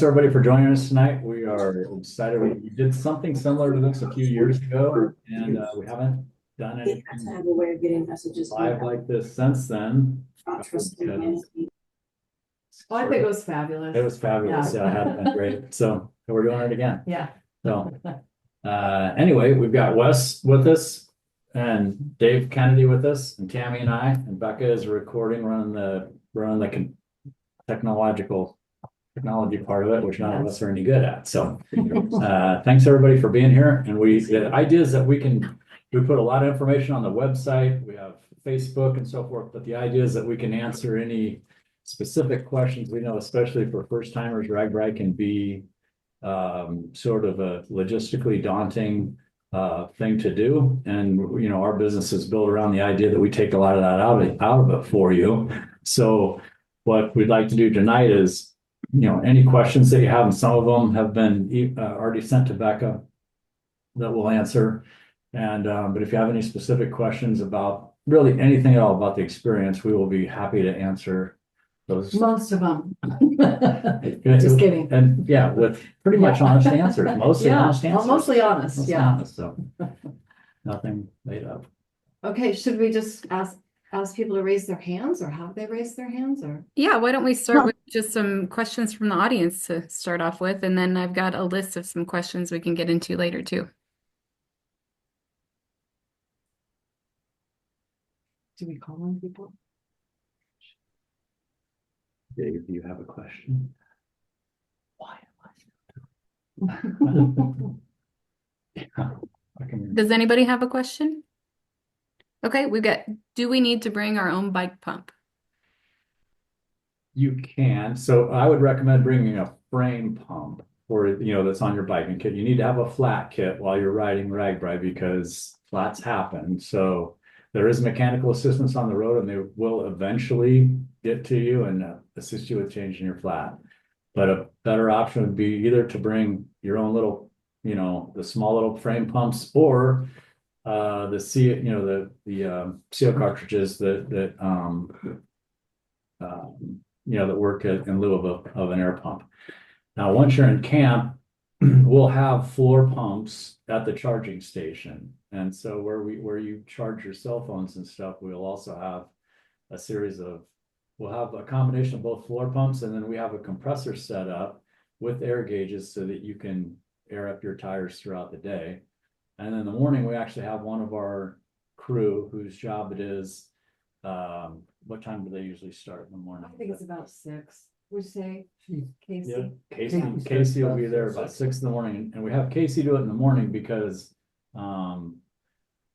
Everybody for joining us tonight. We are excited. We did something similar to this a few years ago, and we haven't done anything I have a way of getting messages. live like this since then. Not trusting humanity. Oh, I think it was fabulous. It was fabulous. Yeah, it had been great. So we're doing it again. Yeah. So anyway, we've got Wes with us and Dave Kennedy with us, and Tammy and I, and Becca is recording, running the technology part of it, which none of us are any good at. So thanks everybody for being here. And the idea is that we put a lot of information on the website. We have Facebook and so forth, but the idea is that we can answer any specific questions. We know, especially for first timers, RAGBRAI can be sort of a logistically daunting thing to do. And, our business is built around the idea that we take a lot of that out of it for you. So what we'd like to do tonight is, any questions that you have, and some of them have been already sent to Becca that we'll answer. And but if you have any specific questions about really anything at all about the experience, we will be happy to answer those. Most of them. Just kidding. And yeah, with pretty much honest answers, mostly honest answers. Mostly honest, Mostly yeah. honest, so nothing made up. Okay, should we just ask people to raise their hands, or have they raised their hands, or? Yeah, why don't we start with just some questions from the audience to start off with, and then I've got a list of some questions we can get into later too. Do we call on people? Dave, do you have a question? Why Does anybody have a question? Okay, we've got, do we need to bring our own bike pump? You can. So I would recommend bringing a frame pump for, that's on your biking kit. You need to have a flat kit while you're riding RAGBRAI because flats happen. So there is mechanical assistance on the road, and they will eventually get to you and assist you with changing your flat. But a better option would be either to bring your own little, the small little frame pumps, or the seal cartridges that work in lieu of an air pump. Now, once you're in camp, we'll have floor pumps at the charging station, and so where you charge your cell phones and stuff, we'll also have we'll have a combination of both floor pumps, and then we have a compressor set up with air gauges so that you can air up your tires throughout the day. And in the morning, we actually have one of our crew whose job it is. What time do they usually start in the morning? I think it's about 6. Would you say, Casey? Yeah, Casey will be there about 6 in the morning, and we have Casey do it in the morning because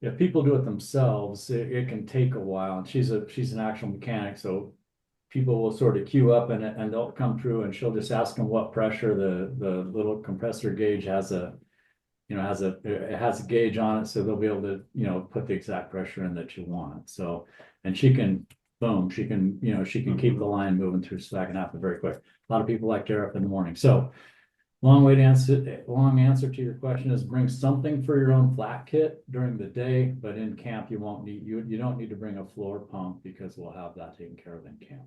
if people do it themselves, it can take a while. And she's an actual mechanic, so people will sort of queue up and they'll come through, and she'll just ask them what pressure the little compressor gauge has it has a gauge on it, so they'll be able to put the exact pressure in that you want. So, and she can keep the line moving through, so that can happen very quick. A lot of people like to air up in the morning. So long answer to your question is bring something for your own flat kit during the day, but in camp you don't need to bring a floor pump because we'll have that taken care of in camp.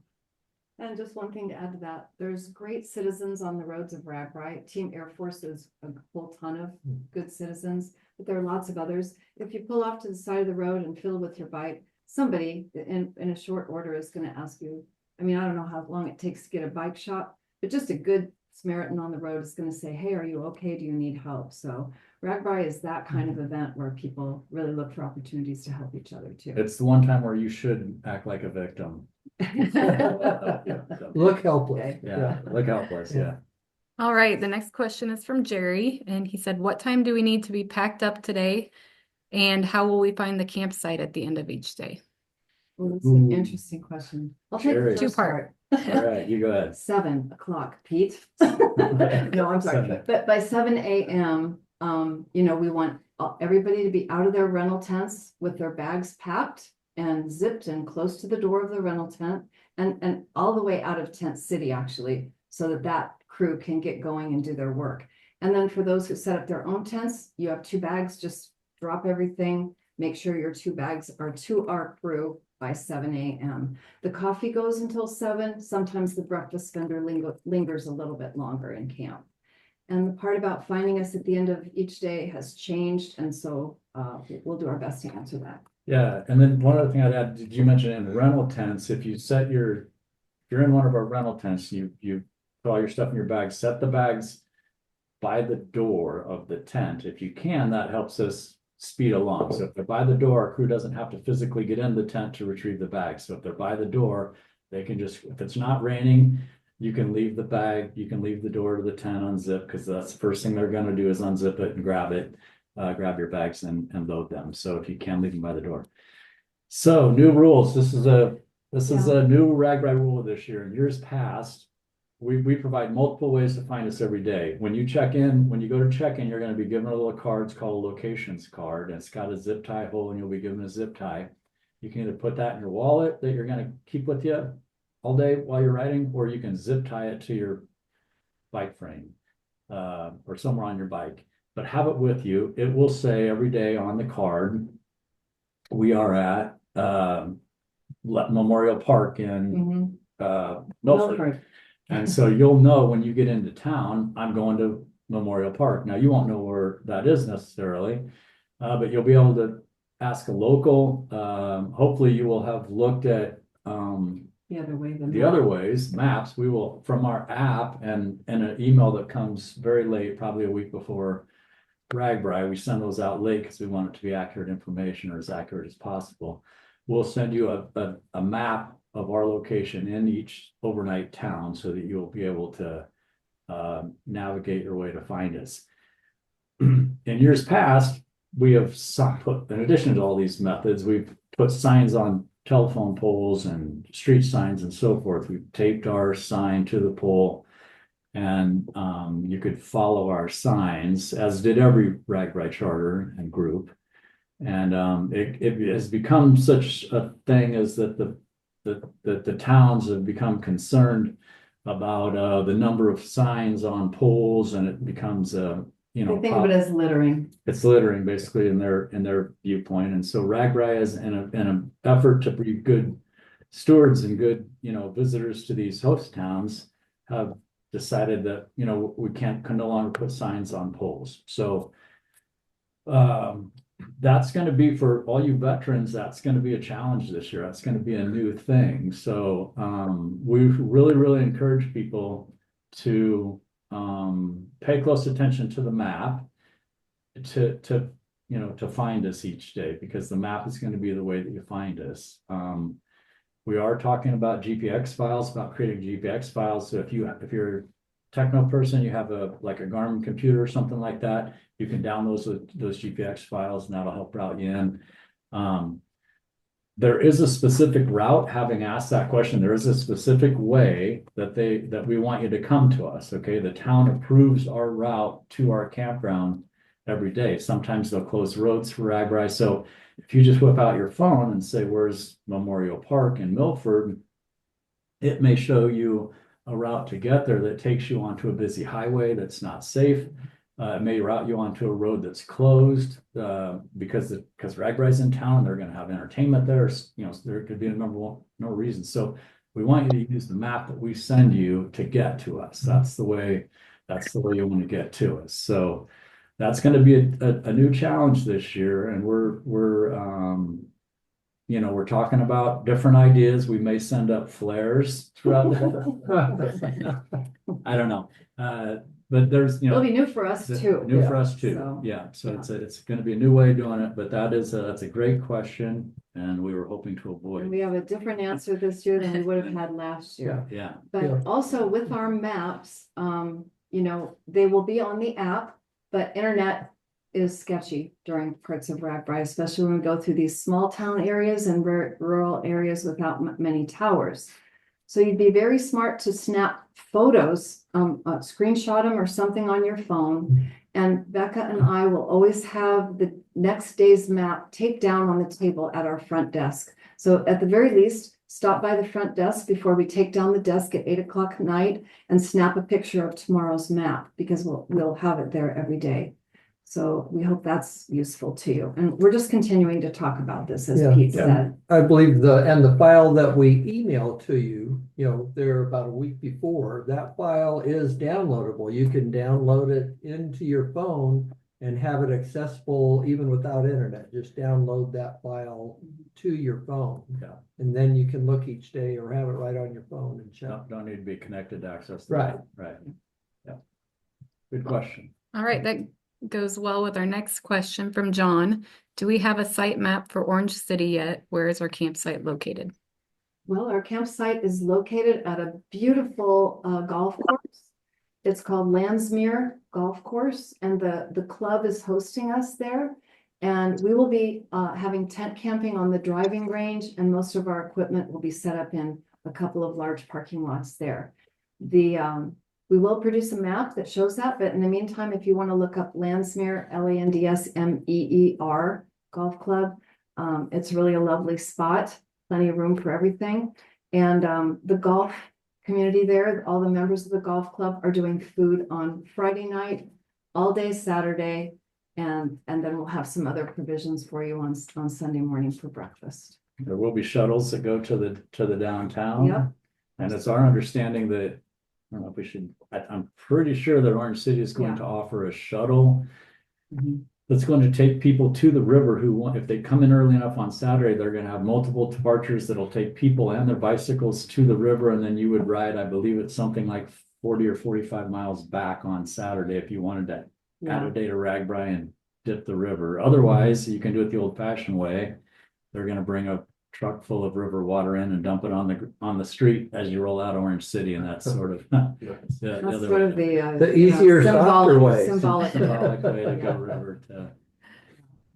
And just one thing to add to that, there's great citizens on the roads of RAGBRAI. Team Air Force is a whole ton of good citizens, but there are lots of others. If you pull off to the side of the road and fiddle with your bike, somebody in a short order is going to ask you, I don't know how long it takes to get a bike shop, but just a good Samaritan on the road is going to say, hey, are you okay? Do you need help? So RAGBRAI is that kind of event where people really look for opportunities to help each other too. It's the one time where you should act like a victim. Look helpless. Yeah, look helpless. Yeah. All right, the next question is from Jerry, and he said, what time do we need to be packed up today, and how will we find the campsite at the end of each day? Well, that's an interesting question. I'll take the first part. All right, you go ahead. 7 o'clock, Pete. No, I'm sorry. But by 7 a.m., we want everybody to be out of their rental tents with their bags packed and zipped and close to the door of the rental tent, and all the way out of Tent City, actually, so that crew can get going and do their work. And then for those who set up their own tents, you have 2 bags, just drop everything, make sure your 2 bags are to our crew by 7 a.m. The coffee goes until 7. Sometimes the breakfast vendor lingers a little bit longer in camp. And the part about finding us at the end of each day has changed, and so we'll do our best to answer that. Yeah, and then one other thing I'd add, did you mention in rental tents, if you're in one of our rental tents, you put all your stuff in your bags, set the bags by the door of the tent. If you can, that helps us speed along. So if they're by the door, our crew doesn't have to physically get in the tent to retrieve the bag. So if they're by the door, they can just, if it's not raining, you can leave the bag, you can leave the door to the tent unzipped, because that's the first thing they're gonna do is unzip it and grab it, grab your bags and load them. So if you can, leave them by the door. So new rules. This is a new RAGBRAI rule this year. In years past, we provide multiple ways to find us every day. When you go to check in, you're going to be given a little card. It's called a locations card, and it's got a zip tie hole, and you'll be given a zip tie. You can either put that in your wallet that you're going to keep with you all day while you're riding, or you can zip tie it to your bike frame or somewhere on your bike. But have it with you. It will say every day on the card, we are at Memorial Park in Milford. And so you'll know when you get into town, I'm going to Memorial Park. Now, you won't know where that is necessarily, but you'll be able to ask a local. Hopefully you will have looked at the other ways, maps. We will, from our app and an email that comes very late, probably a week before RAGBRAI, we send those out late because we want it to be accurate information, or as accurate as possible. We'll send you a map of our location in each overnight town so that you'll be able to navigate your way to find us. In years past, we have put, in addition to all these methods, we've put signs on telephone poles and street signs and so forth. We've taped our sign to the pole, and you could follow our signs, as did every RAGBRAI charter and group. And it has become such a thing as that the towns have become concerned about the number of signs on poles, and it becomes They think of it as littering. It's littering basically in their viewpoint. And so RAGBRAI is in an effort to be good stewards and good, visitors to these host towns, have decided that, we can no longer put signs on poles. So that's going to be, for all you veterans, that's going to be a challenge this year. That's going to be a new thing. So we really encourage people to pay close attention to the map to find us each day, because the map is going to be the way that you find us. We are talking about GPX files, about creating GPX files. So if you're a techno person, you have like a Garmin computer or something like that, you can download those GPX files, and that'll help route you in. There is a specific route. Having asked that question, there is a specific way that we want you to come to us. Okay, the town approves our route to our campground every day. Sometimes they'll close roads for RAGBRAI. So if you just whip out your phone and say, "Where's Memorial Park in Milford?" it may show you a route to get there that takes you onto a busy highway that's not safe. It may route you onto a road that's closed because RAGBRAI's in town. They're going to have entertainment there. There could be a number of reasons. So we want you to use the map that we send you to get to us. That's the way you want to get to us. So that's going to be a new challenge this year, and we're talking about different ideas. We may send up flares throughout the I don't know. But there's, It'll be new for us too. New for us too. So, Yeah. So it's going to be a new way of doing it, but that's a great question, and we were hoping to And avoid. we have a different answer this year than we would have had last year. Yeah. But also with our maps, they will be on the app, but internet is sketchy during parts of RAGBRAI, especially when we go through these small town areas and rural areas without many towers. So you'd be very smart to snap photos, screenshot them or something on your phone. And Becca and I will always have the next day's map taped down on the table at our front desk. So at the very least, stop by the front desk before we take down the desk at 8 o'clock at night and snap a picture of tomorrow's map, because we'll have it there every day. So we hope that's useful to you. And we're just continuing to talk about this, as Yeah. Pete Yeah. said. I believe the file that we emailed to you, there about a week before, that file is downloadable. You can download it into your phone and have it accessible even without internet. Just download that file to your phone. Yeah. And then you can look each day or have it right on your phone and check. Don't need to be connected to access. Right. Right. Yeah. Good question. All right, that goes well with our next question from John. Do we have a site map for Orange City yet? Where is our campsite located? Well, our campsite is located at a beautiful golf course. It's called Landsmere Golf Course, and the club is hosting us there. And we will be having tent camping on the driving range, and most of our equipment will be set up in a couple of large parking lots there. We will produce a map that shows that, but in the meantime, if you want to look up Landsmere, Landsmeer Golf Club, it's really a lovely spot, plenty of room for everything. And the golf community there, all the members of the golf club are doing food on Friday night, all day Saturday, and then we'll have some other provisions for you on Sunday morning for breakfast. There will be shuttles that go to the downtown. Yep. And it's our understanding that, I don't know if we should, I'm pretty sure that Orange City is going Yeah. to offer a shuttle Mhm. that's going to take people to the river who want, if they come in early enough on Saturday, they're going to have multiple departures that'll take people and their bicycles to the river. And then you would ride, I believe it's something like 40 or 45 miles back on Saturday if you wanted to add Yeah. a day to Ragbri and dip the river. Otherwise, you can do it the old fashioned way. They're going to bring a truck full of river water in and dump it on the street as you roll out Orange City, and that's sort of the That's other sort of way. The easier, softer way. Symbolic. Symbolic way to go Yeah. river to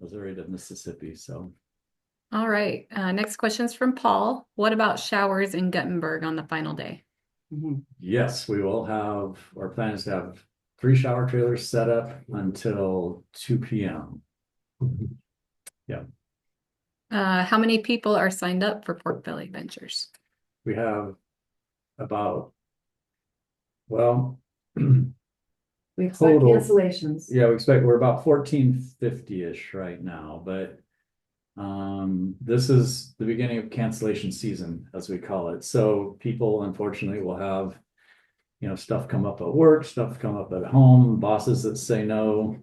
Missouri to Mississippi. So All right, next question's from Paul. What about showers in Guttenberg on the final day? Mhm. yes, we will have, our plan is to have 3 shower trailers set up until 2 p.m. How many people are signed up for Pork Belly Adventures? We have about, well, We expect Total. cancellations. yeah, we're about 1450-ish right now, but this is the beginning of cancellation season, as we call it. So people unfortunately will have, stuff come up at work, stuff come up at home, bosses that say no,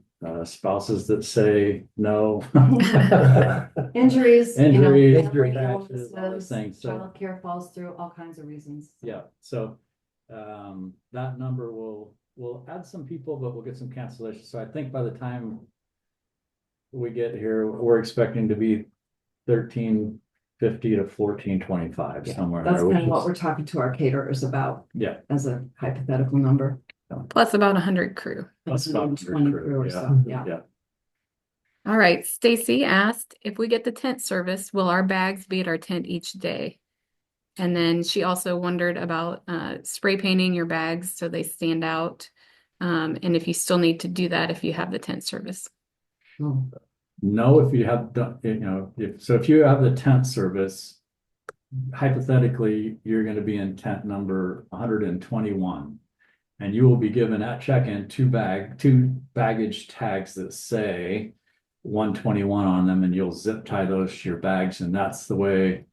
spouses that say no. Injuries. Injuries, family taxes, all those illnesses, things. So childcare falls through, all kinds of reasons. yeah, so that number will add some people, but we'll get some cancellations. So I think by the time we get here, we're expecting to be 1350 to 1425, Yeah, somewhere in That's there. kind of which what is- we're talking to our caterers about Yeah, as a hypothetical number. Plus about 100 crew. That's about 120 crew, crew or yeah. so, yeah. yeah. All right, Stacy asked, if we get the tent service, will our bags be at our tent each day? And then she also wondered about spray painting your bags so they stand out. And if you still need to do that if you have the tent service. Oh, No, if you have done, if you have the tent service, hypothetically, you're going to be in tent number 121. And you will be given at check-in two baggage tags that say 121 on them, and you'll zip tie those to your bags, and that's the way.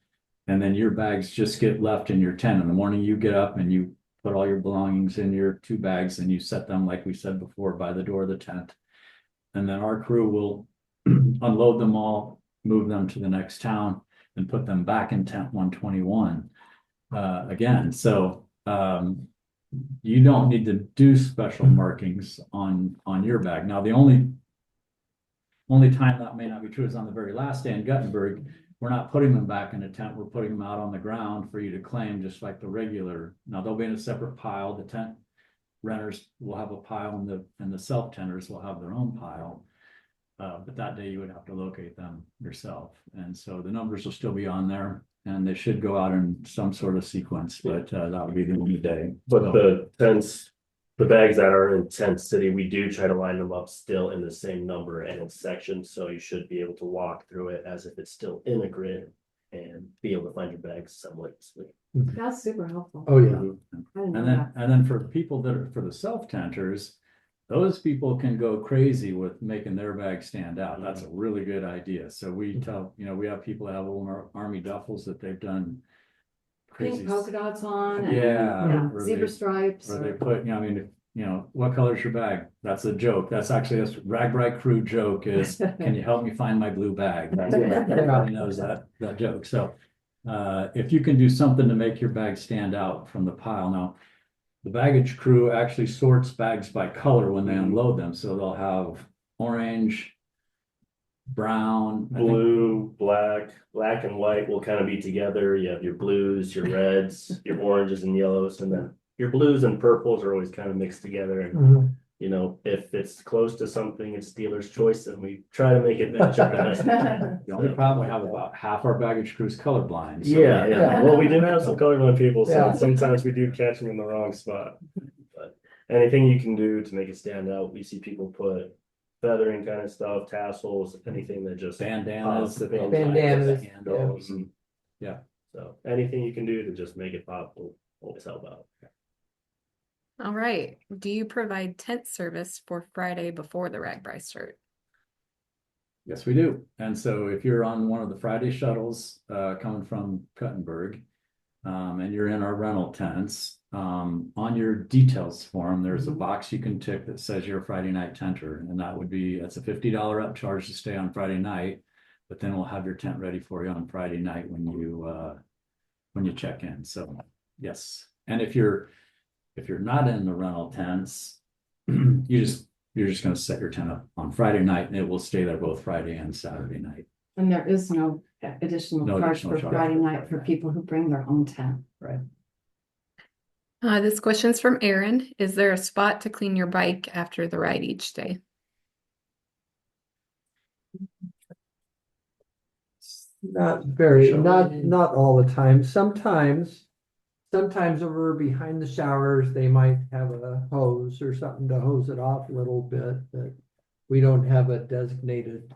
And then your bags just get left in your tent. In the morning, you get up and you put all your belongings in your 2 bags and you set them, like we said before, by the door of the tent. And then our crew will unload them all, move them to the next town, and put them back in tent 121 again. So you don't need to do special markings on your bag. Now, the only time that may not be true is on the very last day in Guttenberg. We're not putting them back in a tent. We're putting them out on the ground for you to claim, just like the regular. Now they'll be in a separate pile. The tent renters will have a pile, and the self-tenters will have their own pile. But that day you would have to locate them yourself. And so the numbers will still be on there, and they should go out in some sort of sequence, but that would be the only day. But the tents, the bags that are in tent city, we do try to line them up still in the same number and in sections, so you should be able to walk through it as if it's still in a grid and be able to find your bags somewhat easily. That's super helpful. Oh, yeah. I didn't know And then for people that are for the self-tenters, those people can go crazy with making their bag stand out. That's a really good idea. So we tell, we have people that have little army duffels that they've done crazy. Pink polka dots on and Yeah. or zebra they- stripes. Or they or- put, what color's your bag? That's a joke. That's actually a Ragbri crew joke is, can you help me find my blue bag? Everybody knows that joke. So if you can do something to make your bag stand out from the pile. Now, the baggage crew actually sorts bags by color when they unload them. So they'll have orange, brown, I think- Blue, black and white will kind of be together. You have your blues, your reds, your oranges and yellows, and then your blues and purples are always kind of mixed together. And Mhm. if it's close to something, it's dealer's choice, and we try to make it match up. The only problem we have about half our baggage crew is colorblind. So Yeah. Well, we do have some colorblind people, so Yeah. sometimes we do catch them in the wrong spot. But anything you can do to make it stand out, we see people put feathering kind of stuff, tassels, anything that just. Bandanas, pops, Bandanas, handles. Mm-hmm. So anything you can do to just make it pop will always help out. All right. Do you provide tent service for Friday before the Ragbri start? Yes, we do. And so if you're on one of the Friday shuttles coming from Cuttenburg, and you're in our rental tents, on your details form, there's a box you can tick that says you're a Friday night tenter, and that's a $50 upcharge to stay on Friday night. But then we'll have your tent ready for you on Friday night when you check in. So yes, and if you're not in the rental tents, you're just going to set your tent up on Friday night, and it will stay there both Friday and Saturday night. And there is no additional No charge additional for charge Friday for night Friday for night. people who bring their own tent. Right. This question's from Aaron. Is there a spot to clean your bike after the ride each day? Not very, Sure. not all the time. Sometimes over behind the showers, they might have a hose or something to hose it off a little bit, but we don't have a designated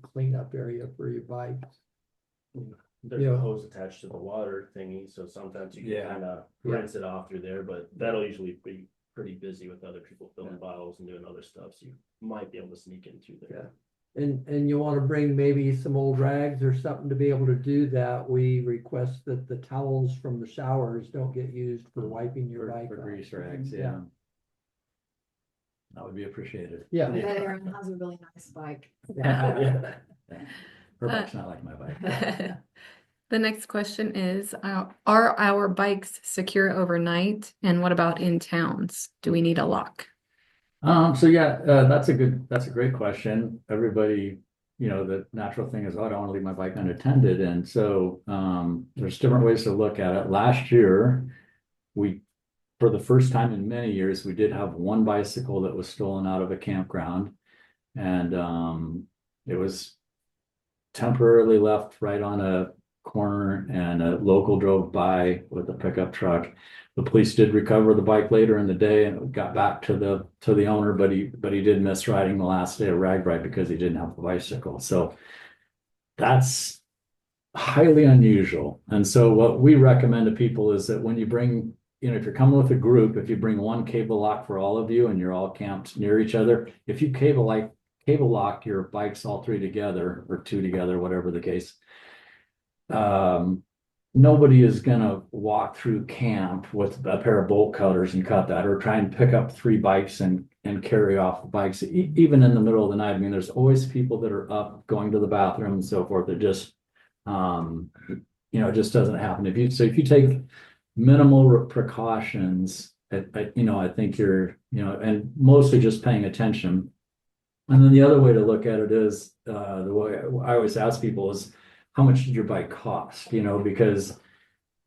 cleanup area for your bike. There's Yeah. a hose attached to the water thingy, so sometimes you Yeah. can kind of Yeah. rinse it off through there, but that'll usually be pretty busy with other people filling Yeah. bottles and doing other stuff, so you might be able to sneak in through there. And you want to bring maybe some old rags or something to be able to do that. We request that the towels from the showers don't get used for wiping your bike For off. grease rags, Yeah. yeah. That would be appreciated. Yeah. I bet Aaron has a really nice bike. Yeah. Her bike's not like my bike. The next question is, are our bikes secure overnight? And what about in towns? Do we need a lock? So yeah, that's a great question. Everybody, the natural thing is, oh, I don't want to leave my bike unattended. And so, there's different ways to look at it. Last year, for the first time in many years, we did have one bicycle that was stolen out of a campground. And, it was temporarily left right on a corner, and a local drove by with a pickup truck. The police did recover the bike later in the day, and it got back to the owner, but he did miss riding the last day of Ragbri because he didn't have the bicycle. So that's highly unusual. And so what we recommend to people is that when you bring, if you're coming with a group, if you bring one cable lock for all of you and you're all camped near each other, if you cable lock your bikes all three together or two together, whatever the case, nobody is gonna walk through camp with a pair of bolt cutters and cut that, or try and pick up three bikes and carry off the bikes, even in the middle of the night. I mean, there's always people that are up going to the bathroom and so forth. It just, it just doesn't happen. If you take minimal precautions, I think you're, and mostly just paying attention. And then the other way to look at it is, the way I always ask people is, how much did your bike cost? Because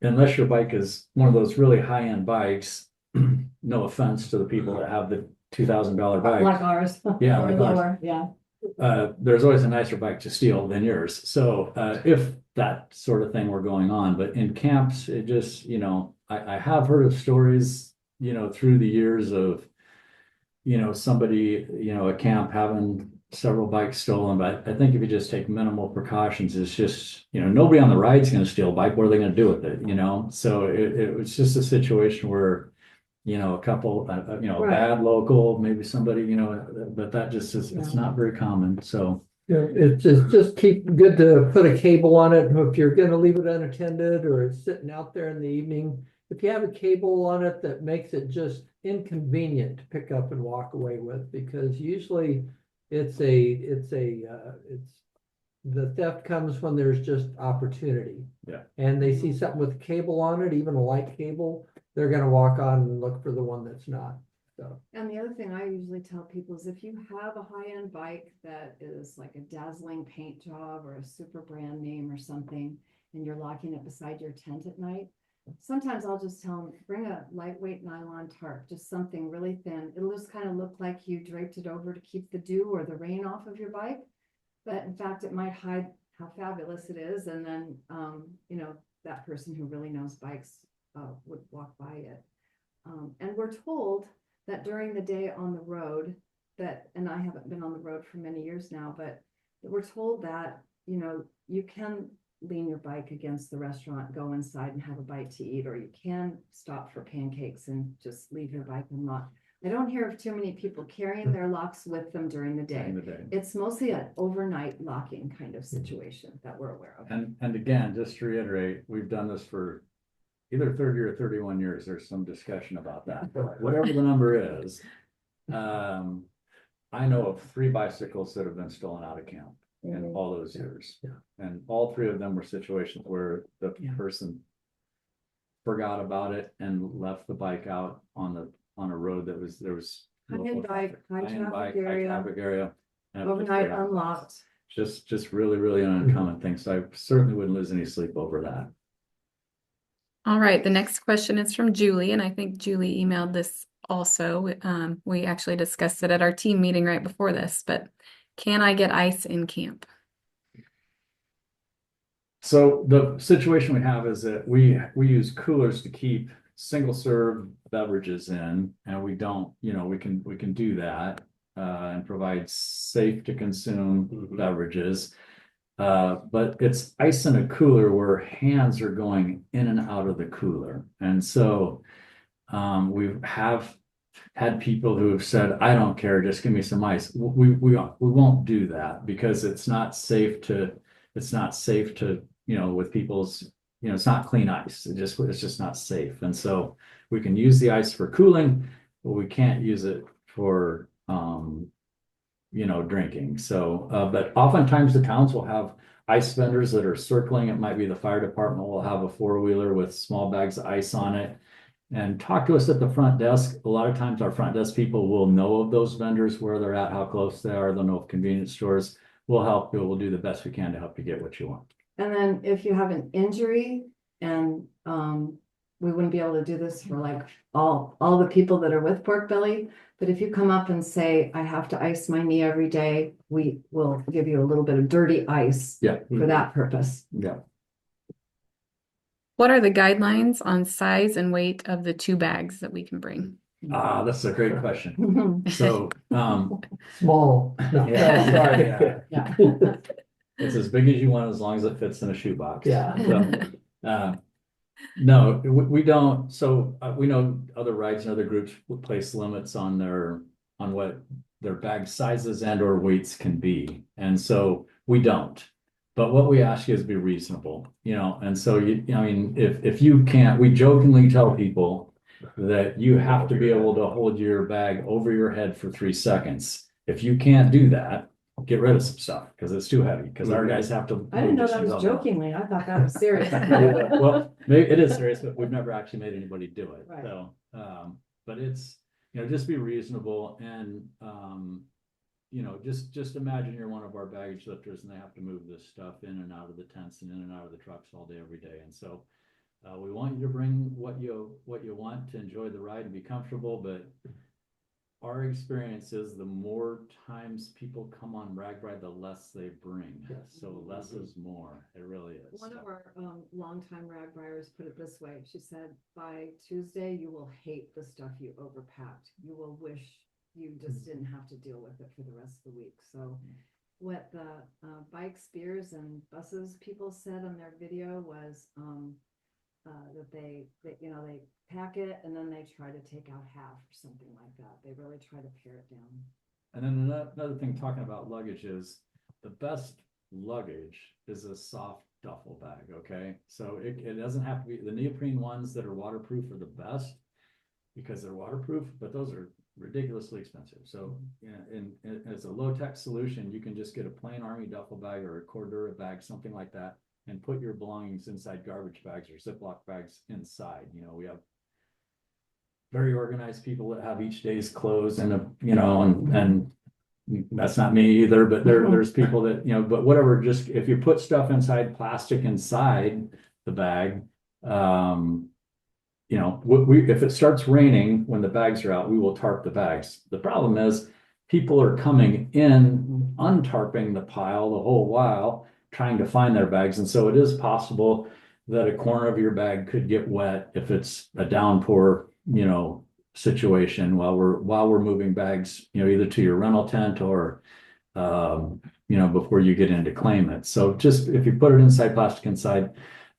unless your bike is one of those really high-end bikes, no offense to the people that have the $2,000 bike. Like ours. Yeah, Or like ours. lower, yeah. There's always a nicer bike to steal than yours. So if that sort of thing were going on, but in camps, it just, I have heard of stories, through the years of, somebody, a camp having several bikes stolen. But I think if you just take minimal precautions, it's just, nobody on the ride's going to steal a bike. What are they going to do with it? So it was just a situation where a couple, a Right. bad local, maybe somebody, but that just is, it's not very common, so. Yeah, it's just keep good to put a cable on it if you're gonna leave it unattended or it's sitting out there in the evening. If you have a cable on it that makes it just inconvenient to pick up and walk away with, because usually it's the theft comes when there's just opportunity. Yeah. And they see something with cable on it, even a light cable, they're gonna walk on and look for the one that's not, so. And the other thing I usually tell people is if you have a high-end bike that is like a dazzling paint job or a super brand name or something, and you're locking it beside your tent at night, sometimes I'll just tell them, bring a lightweight nylon tarp, just something really thin. It'll just kind of look like you draped it over to keep the dew or the rain off of your bike. But in fact, it might hide how fabulous it is. And then, that person who really knows bikes would walk by it. And we're told that during the day on the road and I haven't been on the road for many years now, but we're told that, you can lean your bike against the restaurant, go inside and have a bite to eat, or you can stop for pancakes and just leave your bike unlocked. I don't hear of too many people carrying their locks with them during the day. It's mostly an overnight locking kind of situation that we're aware of. And again, just to reiterate, we've done this for either 30 or 31 years. There's some discussion about that, but whatever the number is. I know of 3 bicycles that have been stolen out of camp in all those years. Yeah. And all 3 of them were situations where the Yeah. person forgot about it and left the bike out on a road that there was High-end bike, high traffic high area, traffic area. and it was just overnight forgotten. unlocked. Just really, really an uncommon thing. So I certainly wouldn't lose any sleep over that. All right, the next question is from Julie, and I think Julie emailed this also. We actually discussed it at our team meeting right before this, but can I get ice in camp? So the situation we have is that we use coolers to keep single serve beverages in, and we don't, we can do that and provide safe to consume beverages. But it's ice in a cooler where hands are going in and out of the cooler. And so we have had people who have said, I don't care, just give me some ice. We won't do that because it's not safe to, with people's, it's not clean ice. It's just not safe. And so we can use the ice for cooling, but we can't use it for drinking. So, but oftentimes the towns will have ice vendors that are circling. It might be the fire department will have a 4-wheeler with small bags of ice on it. And talk to us at the front desk. A lot of times our front desk people will know of those vendors, where they're at, how close they are. They'll know of convenience stores. We'll help you. We'll do the best we can to help you get what you want. And then if you have an injury and we wouldn't be able to do this for like all the people that are with pork belly, but if you come up and say, I have to ice my knee every day, we will give you a little bit of dirty ice for that purpose. Yeah. What are the guidelines on size and weight of the 2 bags that we can bring? That's a great question. So, Small. No, sorry. Yeah. it's as big as you want, as long as it fits in a shoebox. Yeah. So, no, we don't. So we know other rides and other groups will place limits on what their bag sizes and or weights can be. And so we don't. But what we ask you is be reasonable, and so if you can't, we jokingly tell people that you have to be able to hold your bag over your head for 3 seconds. If you can't do that, get rid of some stuff because it's too heavy, because our guys have to. I didn't know that was jokingly. I thought that was serious. Well, maybe it is serious, but we've never actually made anybody do it. Right. So, but it's, just be reasonable and, just imagine you're one of our baggage lifters and they have to move this stuff in and out of the tents and in and out of the trucks all day, every day. And so, we want you to bring what you want to enjoy the ride and be comfortable, but our experience is the more times people come on RAGBRAI, the less they bring. Yes. So less is more. It really is. One of our longtime RAGBRAIers put it this way. She said, by Tuesday, you will hate the stuff you overpacked. You will wish you just didn't have to deal with it for the rest of the week. So what the bike spears and buses people said on their video was, that you know, they pack it and then they try to take out half or something like that. They really try to pare it down. And then another thing talking about luggage is the best luggage is a soft duffel bag, okay? So it doesn't have to be, the neoprene ones that are waterproof are the best because they're waterproof, but those are ridiculously expensive. So yeah, as a low-tech solution, you can just get a plain army duffel bag or a Cordura bag, something like that, and put your belongings inside garbage bags or Ziploc bags inside. You know, we have very organized people that have each day's clothes and and that's not me either, but there's people that, you know, but whatever, just if you put stuff inside plastic inside the bag, you know, if it starts raining when the bags are out, we will tarp the bags. The problem is people are coming in, untarping the pile the whole while, trying to find their bags. And so it is possible that a corner of your bag could get wet if it's a downpour, you know, situation while we're moving bags, you know, either to your rental tent or you know, before you get in to claim it. So just if you put it inside plastic inside,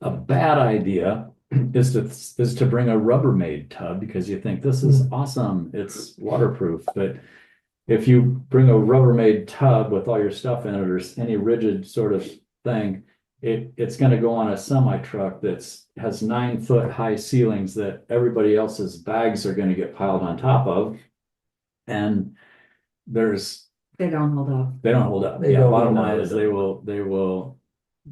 a bad idea is to bring a Rubbermaid tub because you think this is awesome, it's waterproof. But if you bring a Rubbermaid tub with all your stuff in it or any rigid sort of thing, it's going to go on a semi truck that's has 9-foot high ceilings that everybody else's bags are going to get piled on top of, and They don't hold up. they don't hold up. They Yeah, don't bottom hold line up. is they will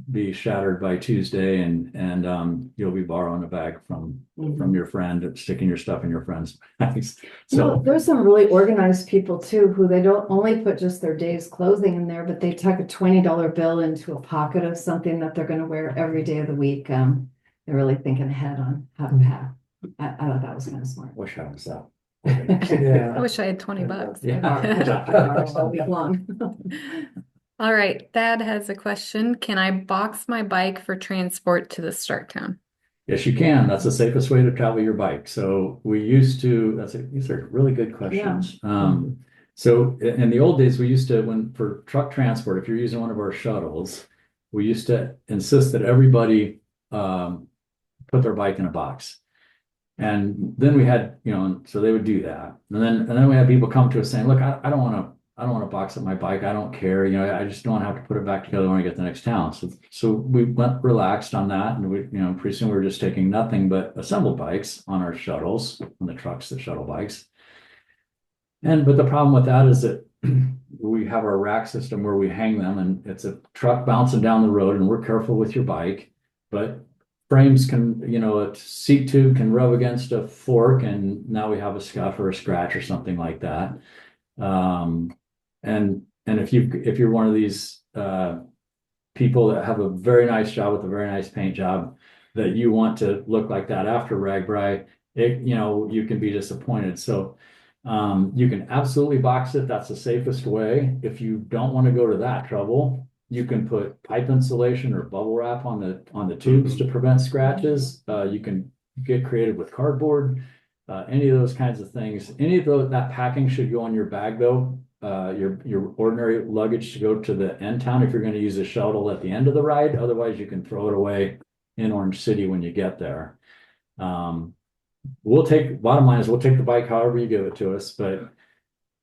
be shattered by Tuesday, and you'll be borrowing a bag from your friend, sticking your stuff in your friend's bags. So There's some really organized people too, who they don't only put just their day's clothing in there, but they tuck a $20 bill into a pocket of something that they're gonna wear every day of the week. They're really thinking ahead on how to pack. I thought that was kind of smart. wish I was that. Yeah. I wish I had 20 bucks. I borrow all week long. All right, Thad has a question. Can I box my bike for transport to the start town? Yes, you can. That's the safest way to travel your bike. So we used to, these are really good questions. So in the old days, we used to, for truck transport, if you're using one of our shuttles, we used to insist that everybody put their bike in a box. And then we had, you know, so they would do that. And then we had people come to us saying, look, I don't want to box up my bike. I don't care. You know, I just don't have to put it back together when I get to the next town. So we went relaxed on that. And we, you know, pretty soon we were just taking nothing but assembled bikes on our shuttles, on the trucks, the shuttle bikes. But the problem with that is that we have our rack system where we hang them and it's a truck bouncing down the road and we're careful with your bike, but frames can, you know, a seat tube can rub against a fork and now we have a scuff or a scratch or something like that. And if you're one of these people that have a very nice job with a very nice paint job that you want to look like that after RAGBRAI, you know, you can be disappointed. So you can absolutely box it. That's the safest way. If you don't want to go to that trouble, you can put pipe insulation or bubble wrap on the tubes to prevent scratches. You can get creative with cardboard, any of those kinds of things. Any of that packing should go on your bag though. Your ordinary luggage to go to the end town if you're going to use a shuttle at the end of the ride. Otherwise, you can throw it away in Orange City when you get there. Bottom line is we'll take the bike however you give it to us, but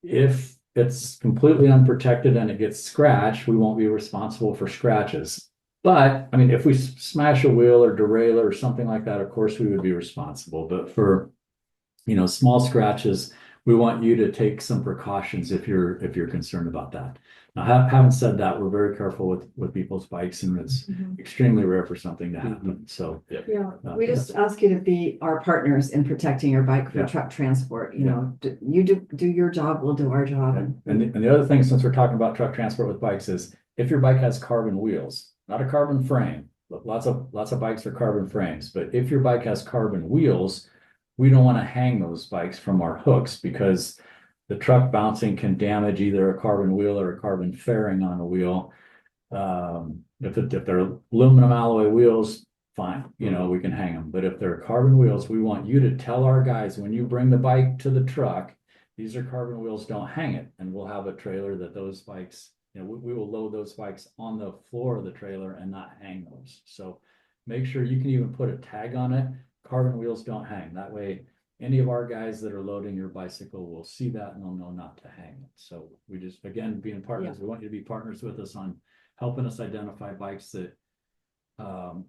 if it's completely unprotected and it gets scratched, we won't be responsible for scratches. But I mean, if we smash a wheel or derail it or something like that, of course we would be responsible. But for, you know, small scratches, we want you to take some precautions if you're concerned about that. Now, having said that, we're very careful with people's bikes, and it's extremely rare for something to happen. So Yeah, we just ask you to be our partners in protecting your bike for Yeah. truck transport. You know, you do your job, we'll do our job. And the other thing, since we're talking about truck transport with bikes, is if your bike has carbon wheels, not a carbon frame, lots of bikes are carbon frames, but if your bike has carbon wheels, we don't want to hang those bikes from our hooks because the truck bouncing can damage either a carbon wheel or a carbon fairing on a wheel. If they're aluminum alloy wheels, fine, you know, we can hang them. But if they're carbon wheels, we want you to tell our guys when you bring the bike to the truck, these are carbon wheels, don't hang it. And we'll have a trailer that those bikes, you know, we will load those bikes on the floor of the trailer and not hang those. So make sure you can even put a tag on it. Carbon wheels don't hang. That way, any of our guys that are loading your bicycle will see that and they'll know not to hang it. So we just, again, being partners, we want you to be partners with us on helping us identify bikes that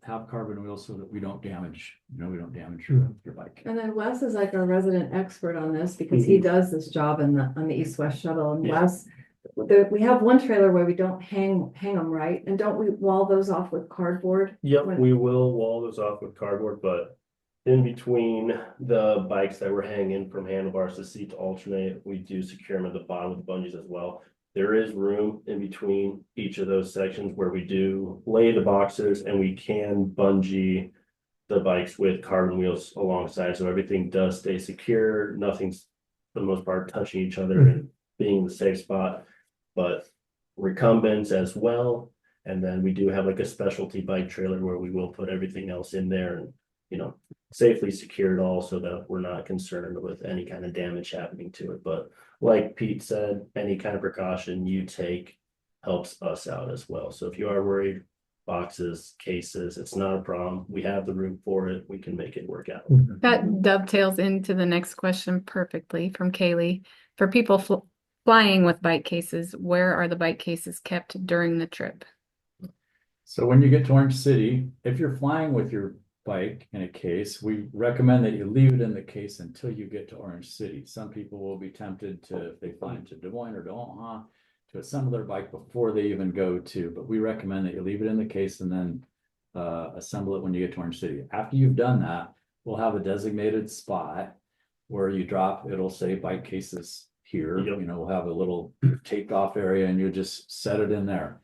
have carbon wheels so that we don't damage, we don't damage your bike. And then Wes is like our resident expert on this because he does this job on the East-West shuttle. And Yeah. Wes, we have one trailer where we don't hang them right. And don't we wall those off with cardboard? Yep, When- we will wall those off with cardboard, but in between the bikes that we're hanging from handlebars to seat to alternate, we do secure them at the bottom of the bungees as well. There is room in between each of those sections where we do lay the boxes and we can bungee the bikes with carbon wheels alongside, so everything does stay secure. Nothing's for the most part touching each other and being in the safe spot, but recumbents as well. And then we do have like a specialty bike trailer where we will put everything else in there and, safely secured all so that we're not concerned with any kind of damage happening to it. But like Pete said, any kind of precaution you take helps us out as well. So if you are worried, boxes, cases, it's not a problem. We have the room for it. We can make it work out. That dovetails into the next question perfectly from Kaylee. For people flying with bike cases, where are the bike cases kept during the trip? So when you get to Orange City, if you're flying with your bike in a case, we recommend that you leave it in the case until you get to Orange City. Some people will be tempted to, if they fly into Des Moines or Omaha, to assemble their bike before they even go to, but we recommend that you leave it in the case and then assemble it when you get to Orange City. After you've done that, we'll have a designated spot where you drop, it'll say bike cases here. Yep. We'll have a little taped off area and you just set it in there.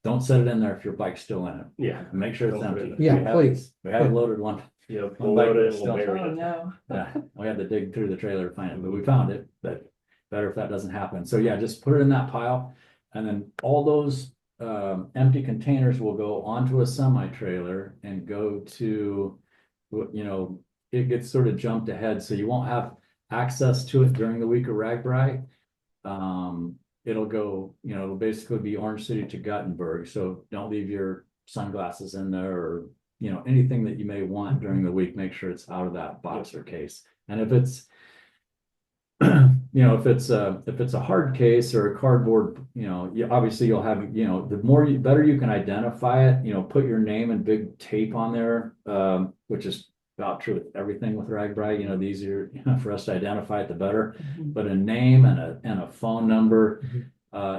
Don't set it in there if your bike's still in it. Yeah. Make sure it's Don't put it empty. in. Yeah, We have- please. We have loaded one. Yeah, One we'll bike load it was and we'll still- bury Oh, it. no. Yeah, we had to dig through the trailer to find it, but we found it, but better if that doesn't happen. So yeah, just put it in that pile. And then all those empty containers will go onto a semi trailer and go to, it gets sort of jumped ahead. So you won't have access to it during the week of Ragbri. It'll go, it'll basically be Orange City to Guttenberg. So don't leave your sunglasses in there or, anything that you may want during the week, make sure it's out of that box or case. And if it's, if it's a hard case or a cardboard, obviously you'll have, the better you can identify it, put your name in big tape on there, which is about true with everything with Ragbri, the easier for us to identify it, the better. But a name and a phone number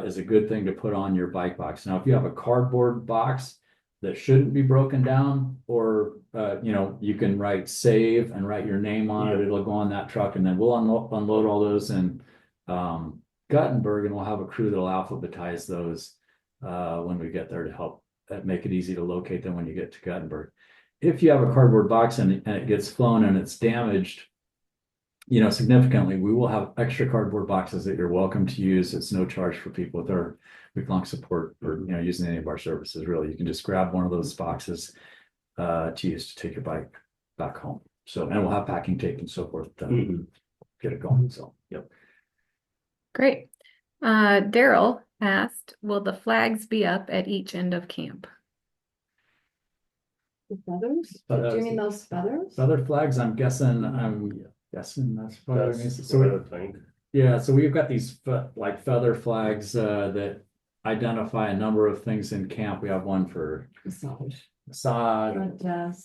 is a good thing to put on your bike box. Now, if you have a cardboard box that shouldn't be broken down, or you can write save and write your name on it. It'll go on that truck, and then we'll unload all those in Guttenberg, and we'll have a crew that'll alphabetize those when we get there to help make it easy to locate them when you get to Guttenberg. If you have a cardboard box and it gets flown and it's damaged, significantly, we will have extra cardboard boxes that you're welcome to use. It's no charge for people with our week-long support or, using any of our services, really. You can just grab one of those boxes to use to take your bike back home. So, and we'll have packing tape and so forth to get it going. So, yep. Great. Daryl asked, will the flags be up at each end of camp? The feathers? But, Do you mean those feathers? Other flags, I'm guessing that's what I mean. That's So what I would think. yeah, so we've got these like feather flags that identify a number of things in camp. We have one for Massage. massage,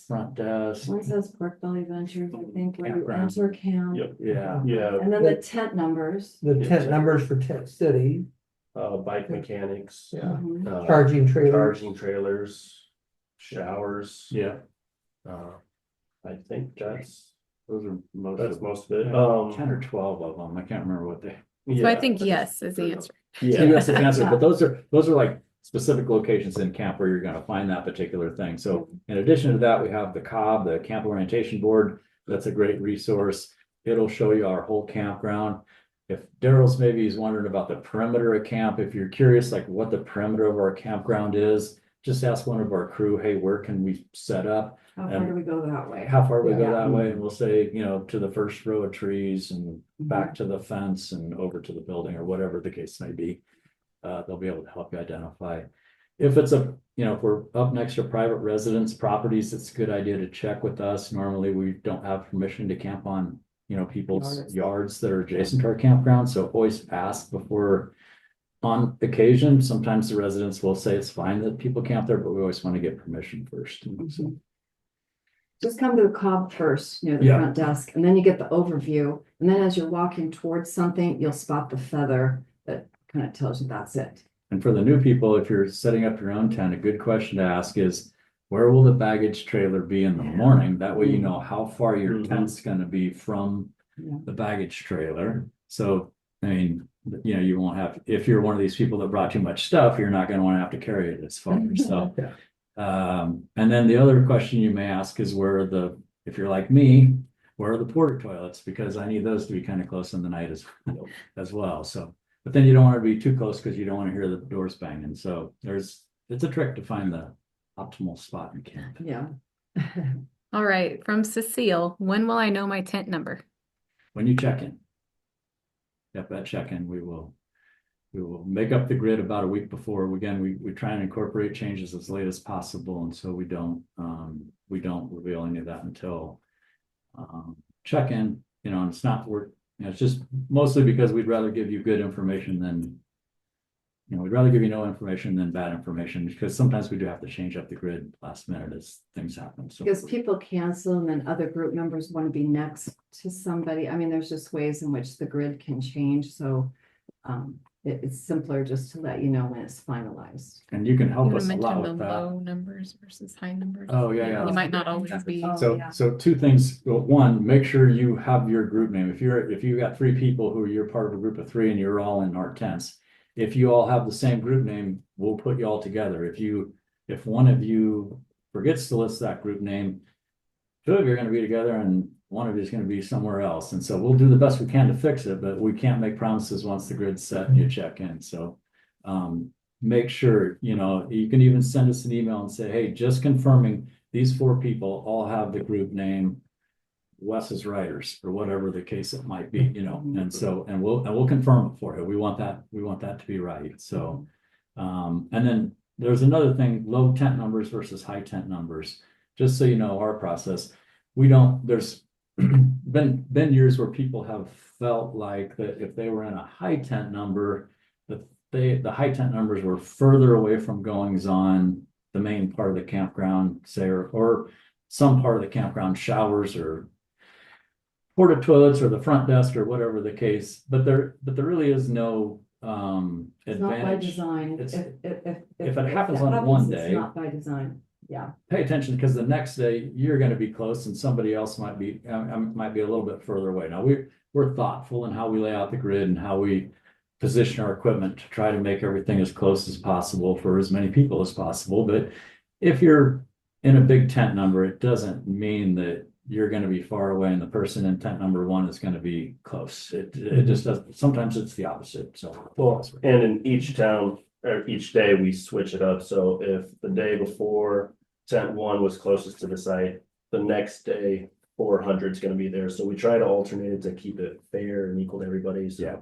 Front desk. One says Pork Belly Ventures, I think, where you Campground. enter camp. Yep. yeah. Yeah, And then the tent numbers. The tent numbers for Tent City, bike mechanics, yeah, Mhm. charging trailers. charging trailers, showers. Yeah, I think that's those are most of it. 10 or 12 of them. I can't remember what they. So I yeah. think yes is the answer. Yeah, that's the answer. But those are like specific locations in camp where you're going to find that particular thing. So in addition to that, we have the COB, the Camp Orientation Board. That's a great resource. It'll show you our whole campground. If Daryl's maybe he's wondering about the perimeter of camp, if you're curious like what the perimeter of our campground is, just ask one of our crew, hey, where can we set up? How far do we go that way? How far we go Yeah. that way? And we'll say, to the first row of trees and back to the fence and over to the building or whatever the case may be. They'll be able to help you identify. if it's a, if we're up next to private residence properties, it's a good idea to check with us. Normally, we don't have permission to camp on, people's yards that are adjacent to our campground, so always ask before. On occasion, sometimes the residents will say it's fine that people camp there, but we always want to get permission first. So, Just come to the cob first, near the Yeah. front desk, and then you get the overview. And then as you're walking towards something, you'll spot the feather that kind of tells you that's it. and for the new people, if you're setting up your own tent, a good question to ask is, where will the baggage trailer be in the morning? That way you know how far your Mhm. tent's gonna be from Yeah. the baggage trailer. So, I mean, you won't have, if you're one of these people that brought too much stuff, you're not gonna wanna have to carry it as far, so. Yeah. And then the other question you may ask is if you're like me, where are the porta toilets? Because I need those to be kind of close in the night as well, so. But then you don't want to be too close because you don't want to hear the doors banging, so it's a trick to find the optimal spot in camp. Yeah. All right, from Cecile, when will I know my tent number? When you check in. Yep, at check-in, we will make up the grid about a week before. Again, we try and incorporate changes as late as possible, and so we don't reveal any of that until check-in, and it's not work, it's just mostly because we'd rather give you good information than, we'd rather give you no information than bad information, because sometimes we do have to change up the grid last minute as things happen, so. Because people cancel and then other group members want to be next to somebody. I mean, there's just ways in which the grid can change, so it's simpler just to let you know when it's finalized. And you can help You us a mentioned lot the with that. low numbers versus high numbers. Oh, yeah. You might not always be. Oh, So, yeah. so two things. Well, one, make sure you have your group name. If you got three people who you're part of a group of three and you're all in our tents, if you all have the same group name, we'll put you all together. If one of you forgets to list that group name, two of you are going to be together and one of you is going to be somewhere else. And so we'll do the best we can to fix it, but we can't make promises once the grid's set and you check in. So make sure, you can even send us an email and say, hey, just confirming these four people all have the group name Wes's Riders or whatever the case it might be, and we'll confirm it for you. We want that to be right. So and then there's another thing, low tent numbers versus high tent numbers. Just so you know our process, there's been years where people have felt like that if they were in a high tent number, that the high tent numbers were further away from goings on the main part of the campground, say, or some part of the campground, showers or porta toilets or the front desk or whatever the case. But there really is no It's not by advantage. design. It's- If it happens that on one it's day- not by design. Yeah. Pay attention, because the next day you're going to be close and somebody else might be a little bit further away. Now we're thoughtful in how we lay out the grid and how we position our equipment to try to make everything as close as possible for as many people as possible. But if you're in a big tent number, it doesn't mean that you're going to be far away and the person in tent number one is going to be close. It just doesn't. Sometimes it's the opposite. So Well, and in each town, or each day, we switch it up. So if the day before tent one was closest to the site, the next day 400 is going to be there. So we try to alternate it to keep it fair and equal to everybody. So Yeah.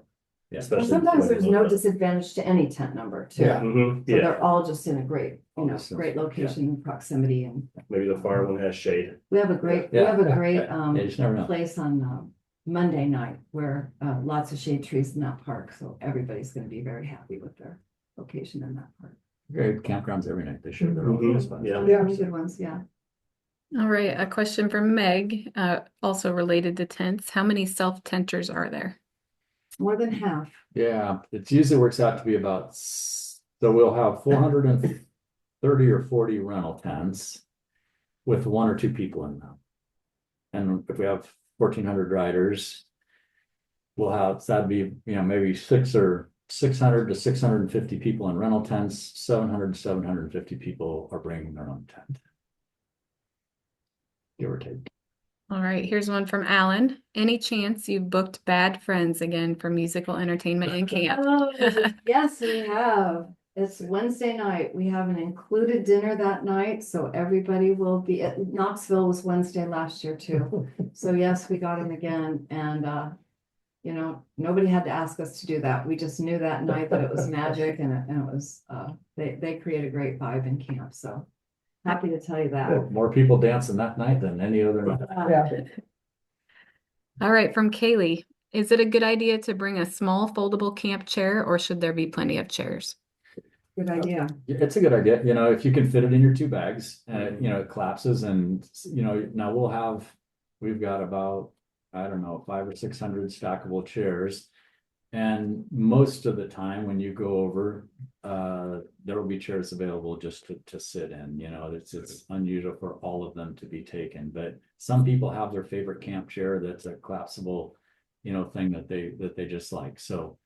Yeah. Well, especially sometimes when there's we no look up. disadvantage to any tent number too. Yeah. Mhm, So yeah, they're all just in a great, Always, great location and proximity, and maybe the far one has shade. we have a great, Yeah. yeah, you just never know. place on Monday night where lots of shade trees in that park, so everybody's gonna be very happy with their location in that park. Great campgrounds every night. They share their own Mhm, spots. yeah. Yeah. Really good ones, yeah. All right, a question from Meg, also related to tents. How many self-tenters are there? More than half. Yeah, it usually works out to be so we'll have 430 or 40 rental tents with one or two people in them. And if we have 1,400 riders, that'd be, maybe 600 to 650 people in rental tents, 700 to 750 people are bringing their own tent. Give or take. All right, here's one from Alan. Any chance you've booked Bad Friends again for musical entertainment in camp? Oh, yes, we have. It's Wednesday night. We have an included dinner that night, so everybody will be at Knoxville was Wednesday last year too. So yes, we got him again, and You know, nobody had to ask us to do that. We just knew that night that it was magic and it was, they create a great vibe in camp, so. Happy to tell you that. More people dancing that night than any other night. Yeah. All right, from Kaylee, is it a good idea to bring a small foldable camp chair or should there be plenty of chairs? Good idea. It's a good idea, you know, if you can fit it in your two bags, you know, it collapses and, you know, now we've got about, I don't know, 500 or 600 stackable chairs. And most of the time when you go over, there will be chairs available just to sit in, you know, it's unusual for all of them to be taken, but some people have their favorite camp chair that's a collapsible, you know, thing that they just like. So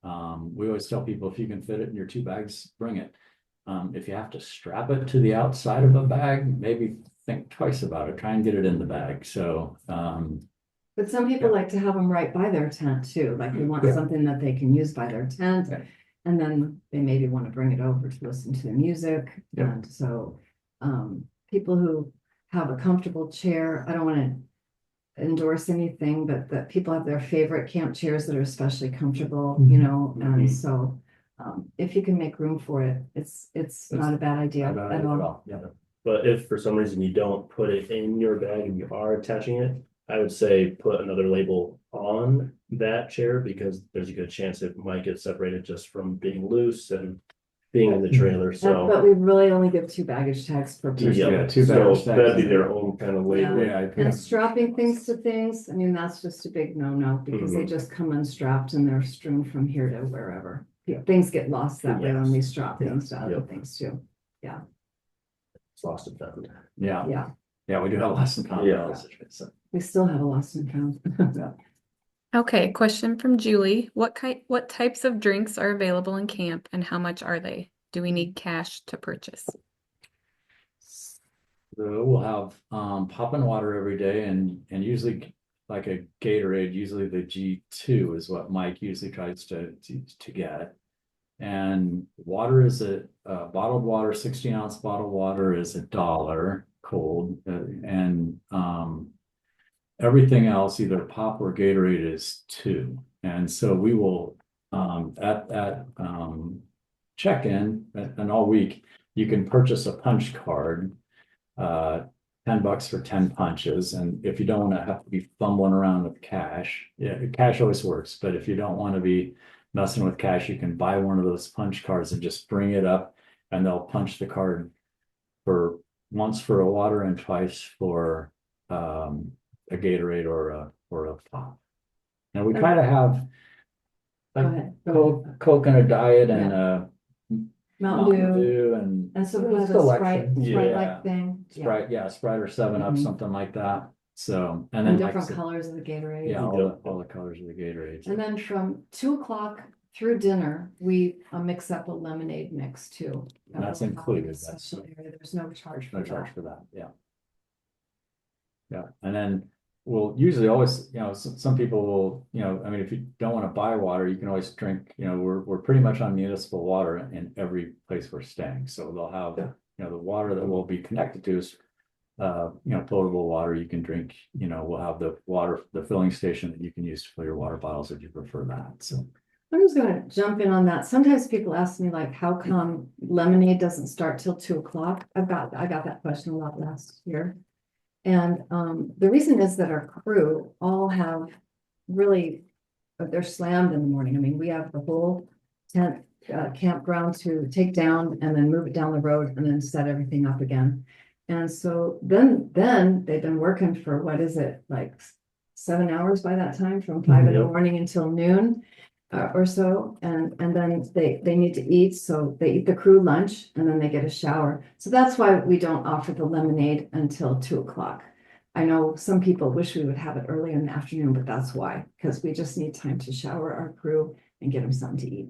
we always tell people, if you can fit it in your two bags, bring it. If you have to strap it to the outside of a bag, maybe think twice about it, try and get it in the bag. So But some people like to have them right by their tent too, like they want Yeah. something that they can use by their tent. Yeah. And then they maybe want to bring it over to listen to the music. Yeah. And so, people who have a comfortable chair, I don't want to endorse anything, but that people have their favorite camp chairs that are especially comfortable, you know, and Mhm. so. If you can make room for it, it's not a bad idea not at bad all. Yeah. But if for some reason you don't put it in your bag and you are attaching it, I would say put another label on that chair because there's a good chance it might get separated just from being loose and being in the trailer, But so. we really only give 2 baggage tags per person. Yeah, two So baggage tags. that'd be their own kind of label. Yeah. And strapping things to things, I mean, that's just a big no-no because they Mhm. just come unstrapped and they're strewn from here to wherever. Yeah, things get lost that way when we strap things to other Yep. things too. It's lost and found. Yeah, Yeah, we do have lots of Yeah. so. we still have a lost and found. Okay, question from Julie. What types of drinks are available in camp and how much are they? Do we need cash to purchase? So we'll have popping water every day and usually like a Gatorade, usually the G2 is what Mike usually tries to get. And water is bottled water, 16-ounce bottled water is $1 cold, and everything else, either pop or Gatorade, is $2. And so we will at check-in and all week, you can purchase a punch card, $10 for 10 punches. And if you don't want to have to be fumbling around with cash, yeah, cash always works. But if you don't want to be messing with cash, you can buy one of those punch cards and just bring it up and they'll punch the card for once for a water and twice for a Gatorade or a pop. And we kind of have Go ahead. Coke and a diet and Mountain Dew, Dew and and so we have a Selection. Sprite-like thing. Yeah. Sprite or 7-Up, Mhm. something like that. So, and And then like I different said, colors of the Gatorade. yeah, all the colors of the Gatorade. And then from 2 o'clock through dinner, we mix up a lemonade mix too. And that's will have included, a that's- special area. There's no charge for No charge that. for that, yeah. Yeah, and then we'll usually always, you know, some people will, you know, I mean, if you don't want to buy water, you can always drink, you know, we're pretty much on municipal water in every place we're staying. So they'll have, you know, the water that we'll be connected to is, you know, potable water you can drink, you know, we'll have the water, the filling station that you can use to fill your water bottles if you prefer that, so. I'm just gonna jump in on that. Sometimes people ask me like, how come lemonade doesn't start till 2 o'clock? I got that question a lot last year. And the reason is that our crew all have really, they're slammed in the morning. I mean, we have the whole tent campground to take down and then move it down the road and then set everything up again. And so then they've been working for, what is it, like 7 hours by that time, from 5 in the Yep. morning until noon. Or so, and then they need to eat, so they eat the crew lunch and then they get a shower. So that's why we don't offer the lemonade until 2 o'clock. I know some people wish we would have it early in the afternoon, but that's why, because we just need time to shower our crew and get them something to eat.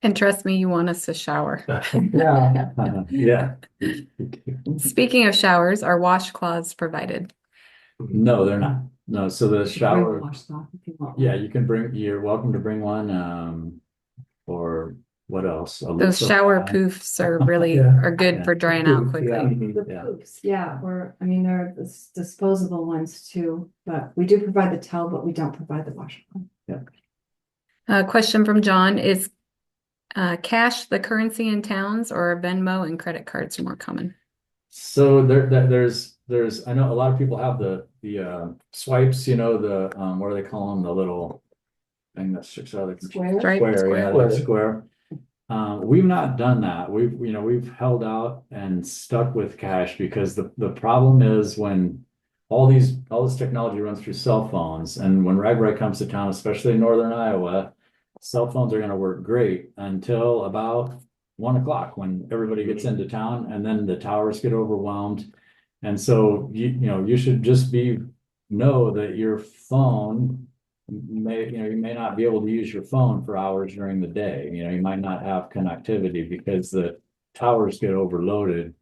And trust me, you want us to shower. Yeah. Yeah. Speaking of showers, are washcloths provided? No, they're not. No, so the Bring a shower, washcloth if you want. yeah, you're welcome to bring one, or what else? Those shower poofs are really Yeah. are good Yeah. for drying out Poof, quickly. yeah. The Yeah. poops, yeah, I mean, they're disposable ones too, but we do provide the towel, but we don't provide the washcloth. Question from John is cash the currency in towns, or Venmo and credit cards are more common? So there's I know a lot of people have the swipes, you know, the what do they call them, the little thing that sticks out of the Square? square, yeah, Square. the square. We've not done that. We've held out and stuck with cash because the problem is when all this technology runs through cell phones, and when RagRag comes to town, especially in northern Iowa, cell phones are going to work great until about 1 o'clock when everybody gets into town, and then the towers get overwhelmed. And so you should just know that your phone you may not be able to use your phone for hours during the day. You might not have connectivity because the towers get overloaded.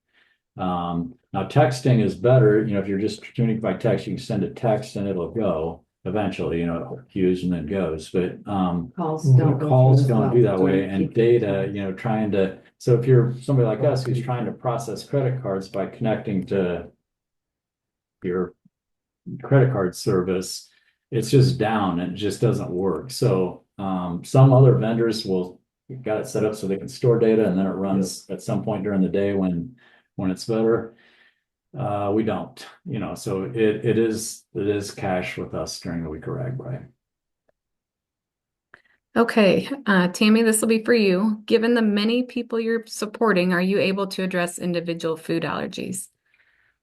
Now texting is better. If you're just tuning by text, you can send a text and it'll go eventually, it queues and then goes. But Calls Mhm. don't. go calls through as don't do well. that way, and data, so if you're somebody like us who's trying to process credit cards by connecting to your credit card service, it's just down and it just doesn't work. So some other vendors will got it set up so they can store data and then it runs at some point during the day when it's better. We don't, so it is cash with us during the week of RagBri. Okay, Tammy, this will be for you. Given the many people you're supporting, are you able to address individual food allergies?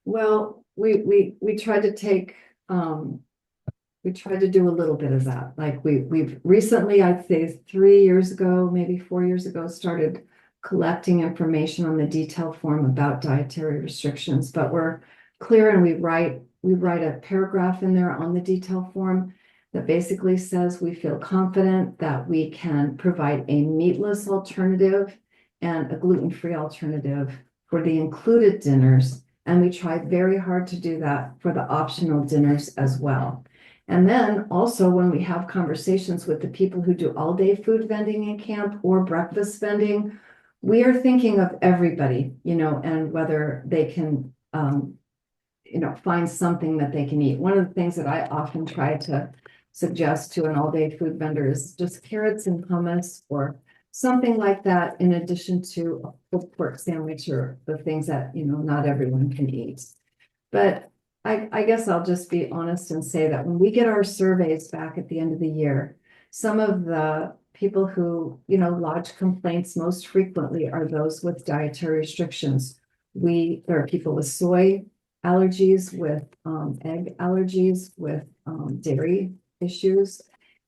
Well, we tried to take, we tried to do a little bit of that. Like we've recently, I'd say 3 years ago, maybe 4 years ago, started collecting information on the detail form about dietary restrictions, but we're clear and we write a paragraph in there on the detail form that basically says we feel confident that we can provide a meatless alternative and a gluten-free alternative for the included dinners. And we try very hard to do that for the optional dinners as well. And then also when we have conversations with the people who do all-day food vending in camp or breakfast vending, we are thinking of everybody, and whether they can, find something that they can eat. One of the things that I often try to suggest to an all-day food vendor is just carrots and hummus or something like that, in addition to a pulled pork sandwich or the things that, not everyone can eat. But I guess I'll just be honest and say that when we get our surveys back at the end of the year, some of the people who, lodge complaints most frequently are those with dietary restrictions. There are people with soy allergies, with egg allergies, with dairy issues,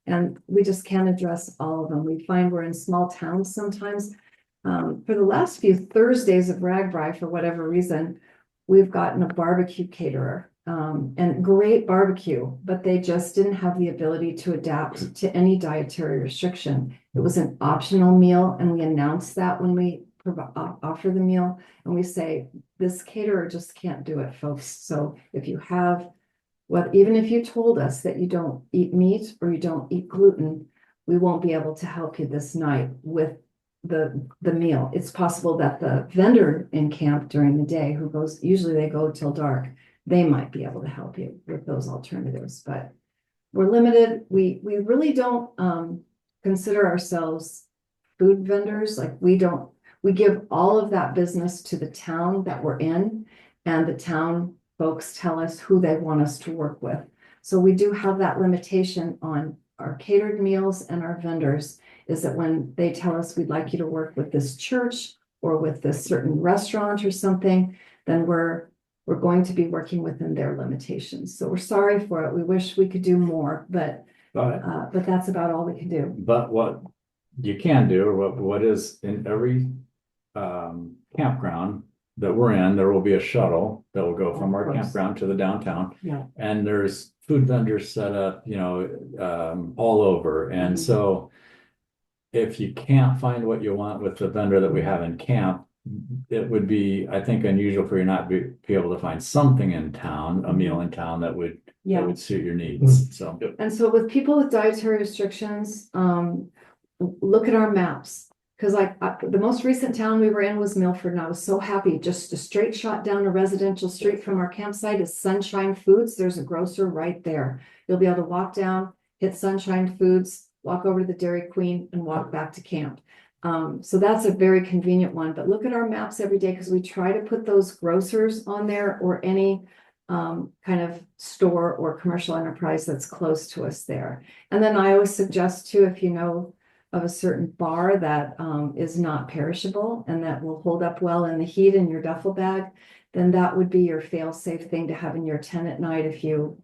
and we just can't address all of them. We find we're in small towns sometimes. For the last few Thursdays of RagBri, for whatever reason, we've gotten a barbecue caterer, and great barbecue, but they just didn't have the ability to adapt to any dietary restriction. It was an optional meal, and we announced that when we offer the meal, and we say, this caterer just can't do it, folks. So if you have, even if you told us that you don't eat meat or you don't eat gluten, we won't be able to help you this night with the meal. It's possible that the vendor in camp during the day usually they go till dark, they might be able to help you with those alternatives, but we're limited. We really don't consider ourselves food vendors. Like we give all of that business to the town that we're in, and the town folks tell us who they want us to work with. So we do have that limitation on our catered meals and our vendors, is that when they tell us we'd like you to work with this church or with this certain restaurant or something, then we're going to be working within their limitations. So we're sorry for it. We wish we could do more, but that's about all we can do. But what you can do, or what is in every campground that we're in, there will be a shuttle that will go from our campground to the downtown. Yeah. And there's food vendors set up, all over. And so if you can't find what you want with the vendor that we have in camp, it would be, I think, unusual for you not be able to find something in town, a meal in town that would suit your needs. So, and so with people with dietary restrictions, look at our maps. Because the most recent town we were in was Milford, and I was so happy. Just a straight shot down a residential street from our campsite is Sunshine Foods. There's a grocer right there. You'll be able to walk down hit Sunshine Foods, walk over to the Dairy Queen and walk back to camp. So that's a very convenient one, but look at our maps every day because we try to put those grocers on there or any kind of store or commercial enterprise that's close to us there. And then I always suggest too, if you know of a certain bar that is not perishable and that will hold up well in the heat in your duffel bag, then that would be your fail-safe thing to have in your tent at night if you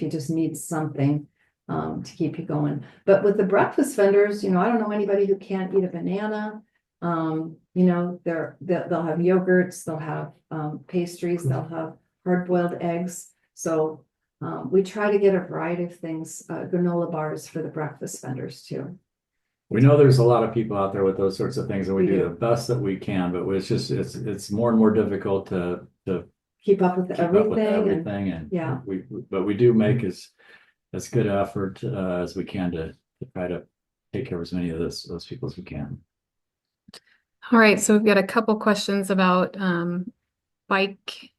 just need something to keep you going. But with the breakfast vendors, I don't know anybody who can't eat a banana. They'll have yogurts, they'll have pastries, they'll have hard-boiled eggs. So we try to get a variety of things, granola bars for the breakfast vendors too. We know there's a lot of people out there with those sorts of things, and we We do do. the best that we can, but it's more and more difficult to Keep up with keep up with everything. everything, and yeah. but we do make as good effort as we can to try to take care of as many of those people as we can. All right, so we've got a couple questions about bike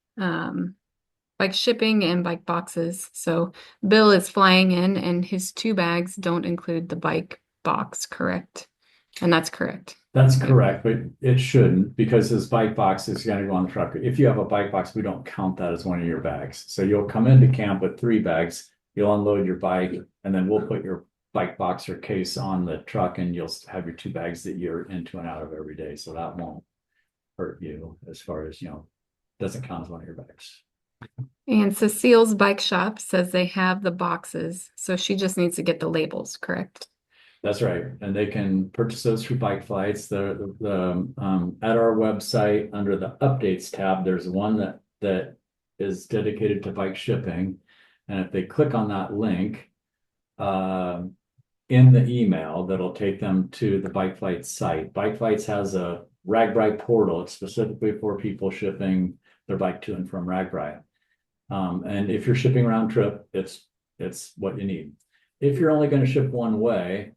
shipping and bike boxes. So Bill is flying in and his 2 bags don't include the bike box, correct? And that's correct. That's correct, but it shouldn't, because this bike box is going to go on the truck. If you have a bike box, we don't count that as one of your bags. So you'll come into camp with 3 bags, you'll unload your bike, and then we'll put your bike box or case on the truck, and you'll have your 2 bags that you're into and out of every day. So that won't hurt you as far as, doesn't count as one of your bags. And Cecile's bike shop says they have the boxes, so she just needs to get the labels, correct? That's right, and they can purchase those through Bike Flights. At our website under the updates tab, there's one that is dedicated to bike shipping, and if they click on that link in the email, that'll take them to the Bike Flights site. Bike Flights has a RAGBRAI portal. It's specifically for people shipping their bike to and from RAGBRAI. And if you're shipping round trip, it's what you need. If you're only going to ship one way,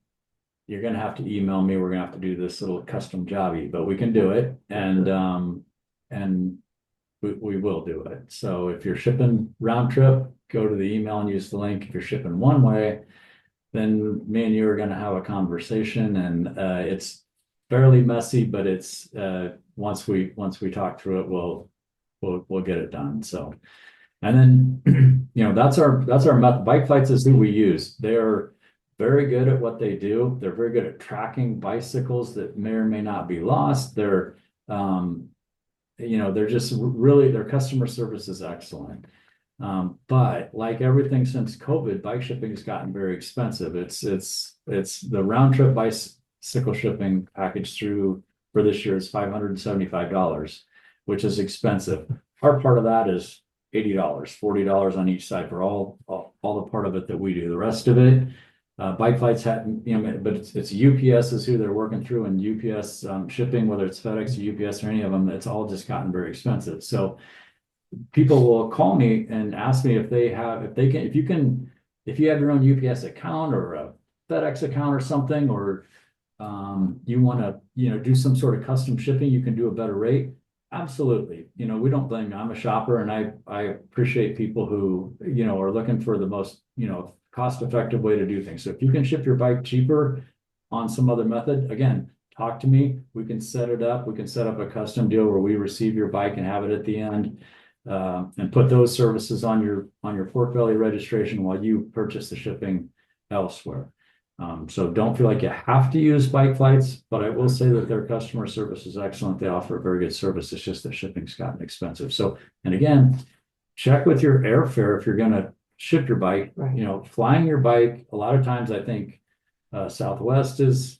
you're going to have to email me. We're going to have to do this little custom jobby, but we can do it. And we will do it. So if you're shipping round trip, go to the email and use the link. If you're shipping one way, then me and you are going to have a conversation, and it's fairly messy, but it's once we talk through it, we'll get it done. So, and then that's our method. Bike Flights is who we use. They're very good at what they do. They're very good at tracking bicycles that may or may not be lost. They're just really, their customer service is excellent. But like everything since COVID, bike shipping has gotten very expensive. It's the round trip bicycle shipping package for this year is $575, which is expensive. Our part of that is $80, $40 on each side for all the part of it that we do. The rest of it, Bike Flights had, but it's UPS is who they're working through, and UPS shipping, whether it's FedEx or UPS or any of them, it's all just gotten very expensive. So people will call me and ask me if you have your own UPS account or a FedEx account or something, or you want to, do some sort of custom shipping, you can do a better rate. Absolutely. We don't blame you. I'm a shopper, and I appreciate people who, are looking for the most, cost-effective way to do things. So if you can ship your bike cheaper on some other method, again, talk to me. We can set it up. We can set up a custom deal where we receive your bike and have it at the end, and put those services on your Fork Valley registration while you purchase the shipping elsewhere. So don't feel like you have to use Bike Flights, but I will say that their customer service is excellent. They offer a very good service. It's just that shipping's gotten expensive. So, and again, check with your airfare if you're going to ship your bike. Right. Flying your bike, a lot of times I think Southwest is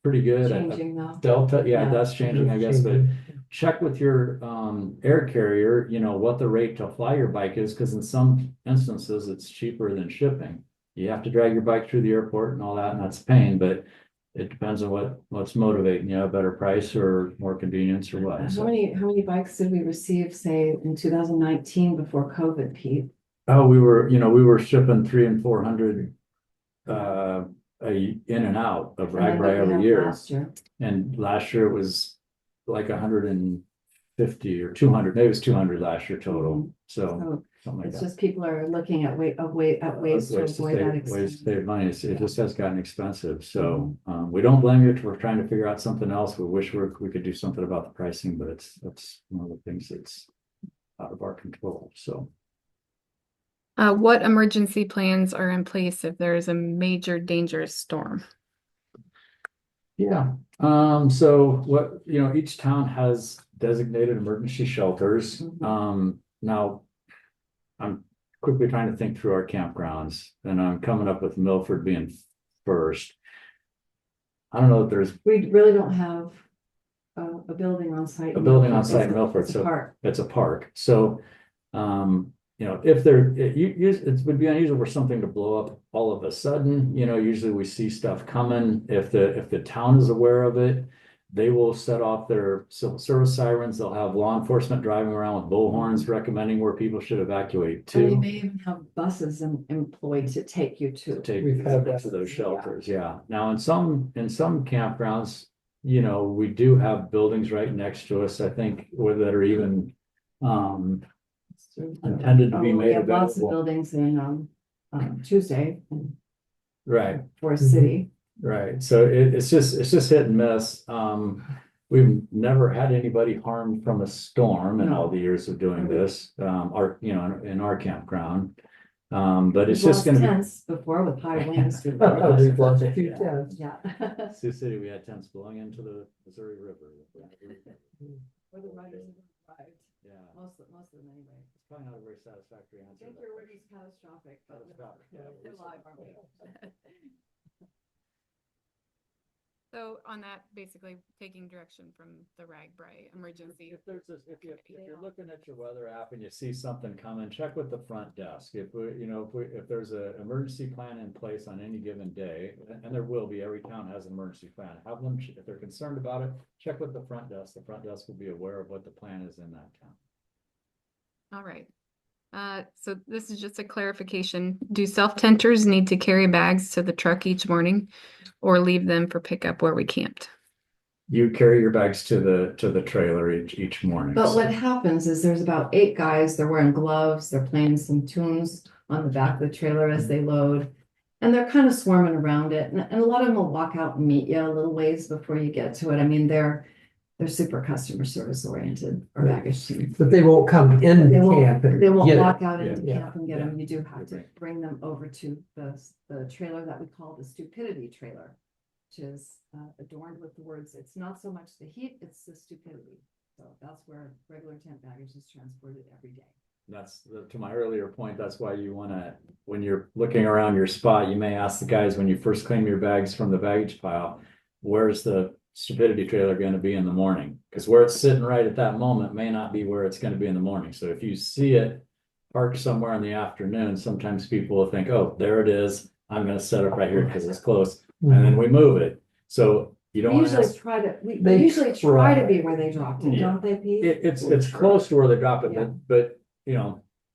pretty good. Changing though. Delta, Yeah. that's changing, I guess, but check with your air carrier, what the rate to fly your bike is, because in some instances it's cheaper than shipping. You have to drag your bike through the airport and all that, and that's a pain, but it depends on what's motivating you, a better price or more convenience or what. How many bikes did we receive, say, in 2019 before COVID, Pete? Oh, we were shipping 300 and 400 in and out of RAGBRAI every year. Last year. And last year it was like 150 or 200, maybe it was 200 last year total. So something like It's that. just people are looking at ways to Ways avoid that Ways to expense. save money. It Yeah. just has gotten expensive. So we don't blame you for trying to figure out something else. We wish we could do something about the pricing, but that's one of the things that's out of our control. So What emergency plans are in place if there is a major dangerous storm? yeah. So what, each town has designated emergency shelters. Now I'm quickly trying to think through our campgrounds, and I'm coming up with Milford being first. I don't know if there's We really don't have a building on site. a building on site in It's Milford, a so park. it's a park. So, if there, it would be unusual for something to blow up all of a sudden. Usually we see stuff coming. If the town is aware of it, they will set off their civil service sirens. They'll have law enforcement driving around with bullhorns recommending where people should evacuate And we to. may even have buses employed to take you To to. take We've had that. to those shelters, yeah. Now, in some campgrounds, we do have buildings right next to us, I think, that are even intended to be Oh, we made have lots of available. buildings in Tuesday in Right, Forest City. right. So it's just hit and miss. We've never had anybody harmed from a storm in No. all the years of doing this, in our campground. But it's We've just lost gonna be. tents before with high winds. We've lost a few tents. Yeah. Sioux City, we had tents blowing into the Missouri River. Where the riders have arrived, Yeah, most of them anyway. it's probably not a very satisfactory I answer. think your word is catastrophic, but Catastrophic, yeah. we're live, aren't we? So on that, basically taking direction from the RAGBRAI emergency. If you're looking at your weather app and you see something coming, check with the front desk. If there's an emergency plan in place on any given day, and there will be, every town has an emergency plan. Have them, if they're concerned about it, check with the front desk. The front desk will be aware of what the plan is in that town. All right. So this is just a clarification. Do self-tenters need to carry bags to the truck each morning or leave them for pickup where we camped? You carry your bags to the trailer each morning. But what happens is there's about 8 guys, they're wearing gloves, they're playing some tunes on the back of the trailer as they load. And they're kind of swarming around it. And a lot of them will walk out and meet you a little ways before you get to it. I mean, they're super customer service oriented, or baggage team. But they won't come in They won't, camp and they won't get it. walk out into Yeah, camp and get yeah, them. You do have to right. bring them over to the trailer that we call the stupidity trailer, which is adorned with the words, it's not so much the heat, it's the stupidity. So that's where regular tent baggage is transported every day. That's to my earlier point. That's why you want to, when you're looking around your spot, you may ask the guys when you first claim your bags from the baggage pile, where's the stupidity trailer going to be in the morning? Because where it's sitting right at that moment may not be where it's going to be in the morning. So if you see it parked somewhere in the afternoon, sometimes people will think, oh, there it is. I'm going to set it right here because it's close. And then we move it. So you don't We want to usually try to, we They usually try to try. be where they dropped it, Yeah. don't they, Pete? It's close to where they drop it, Yeah. but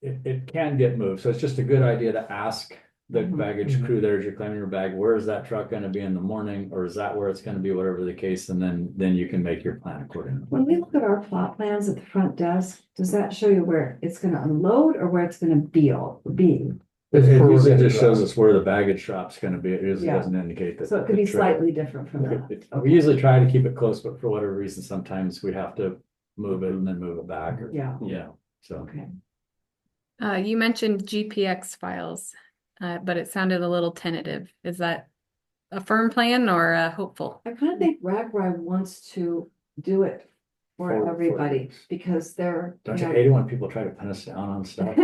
it can get moved. So it's just a good idea to ask the Mhm. baggage crew there as you're claiming your bag, where is that truck gonna be in the morning? Or is that where it's gonna be, whatever the case, and then you can make your plan accordingly. When we look at our plot plans at the front desk, does that show you where it's gonna unload or where it's gonna be? It usually just shows us where the baggage drop's gonna be. It usually Yeah. doesn't indicate that. So it could the be trailer- slightly different from that. We usually try to keep it close, but for whatever reason, sometimes we have to move it and then move it back, or, Yeah, so. okay. You mentioned GPX files, but it sounded a little tentative. Is that a firm plan or hopeful? I kind of think RAGBRAI wants to do it for For- everybody because they're. Don't you hate it when people try to pin us down on stuff?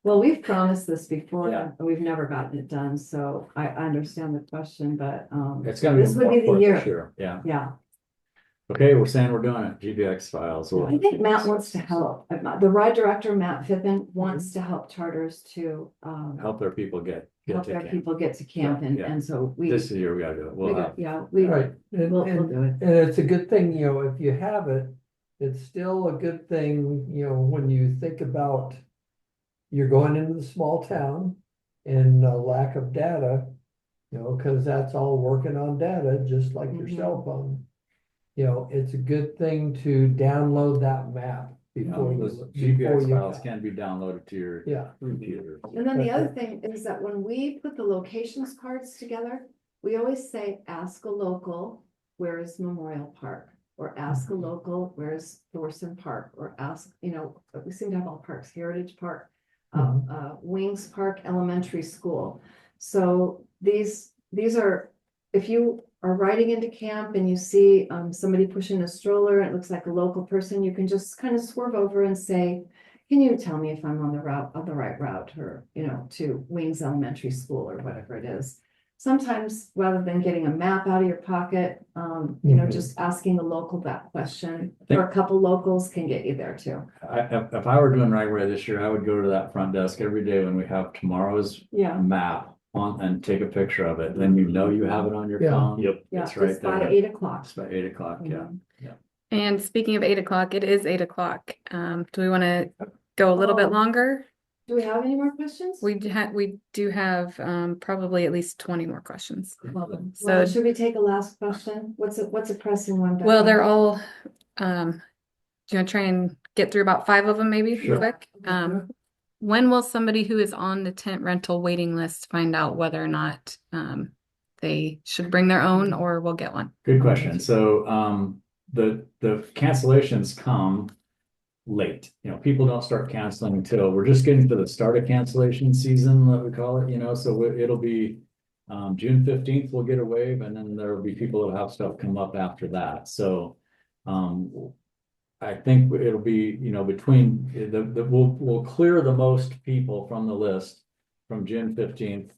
Well, we've promised this before Yeah. and we've never gotten it done, so I understand the question, but It's gonna be. this would be the important year. for sure, yeah. Yeah, Okay, we're saying we're doing it, GPX files. I think Matt wants to help. The ride director, Matt Fippen, wants to help charters to Help their people get help to their camp. people get to camp, and Yeah. so we. This is the year we gotta do it. we We'll got- have, Yeah, we, Right, and, we'll and, do it. and it's a good thing, if you have it, it's still a good thing, when you think about you're going into the small town and lack of data, because that's all working on data, just like your Mhm. cell phone. It's a good thing to download that map before you. Those before GPS you files come. can be downloaded to your Yeah. computer. And then the other thing is that when we put the locations cards together, we always say, ask a local, where is Memorial Park? Or ask a local, where's Thorson Park? Or ask, we seem to have all parks, Heritage Park, Wings Park Elementary School. So these are, if you are riding into camp and you see somebody pushing a stroller, and it looks like a local person, you can just kind of swerve over and say, can you tell me if I'm on the right route, or, to Wings Elementary School or whatever it is. Sometimes rather than getting a map out of your pocket, just asking a local that question, or a couple locals can get you there too. If I were doing Ragway this year, I would go to that front desk every day when we have tomorrow's Yeah, map on and take a picture of it. Then you have it on your Yeah. phone. Yep. yeah, It's right just by there. 8 o'clock. It's by 8 o'clock, yeah. And speaking of 8 o'clock, it is 8 o'clock. Do we want to go a little bit Oh. longer? Do we have any more questions? We do have probably at least 20 more questions. Well, So- should we take a last question? What's a pressing one? Becca? Well, they're all, do you want to try and get through about 5 of them maybe Sure. quick? When will somebody who is on the tent rental waiting list find out whether or not they should bring their own or will get one? Good question. So the cancellations come late. People don't start canceling until we're just getting to the start of cancellation season, what we call it, so it'll be June 15th, we'll get a wave, and then there'll be people that have stuff come up after that. So I think it'll be, between we'll clear the most people from the list from June 15th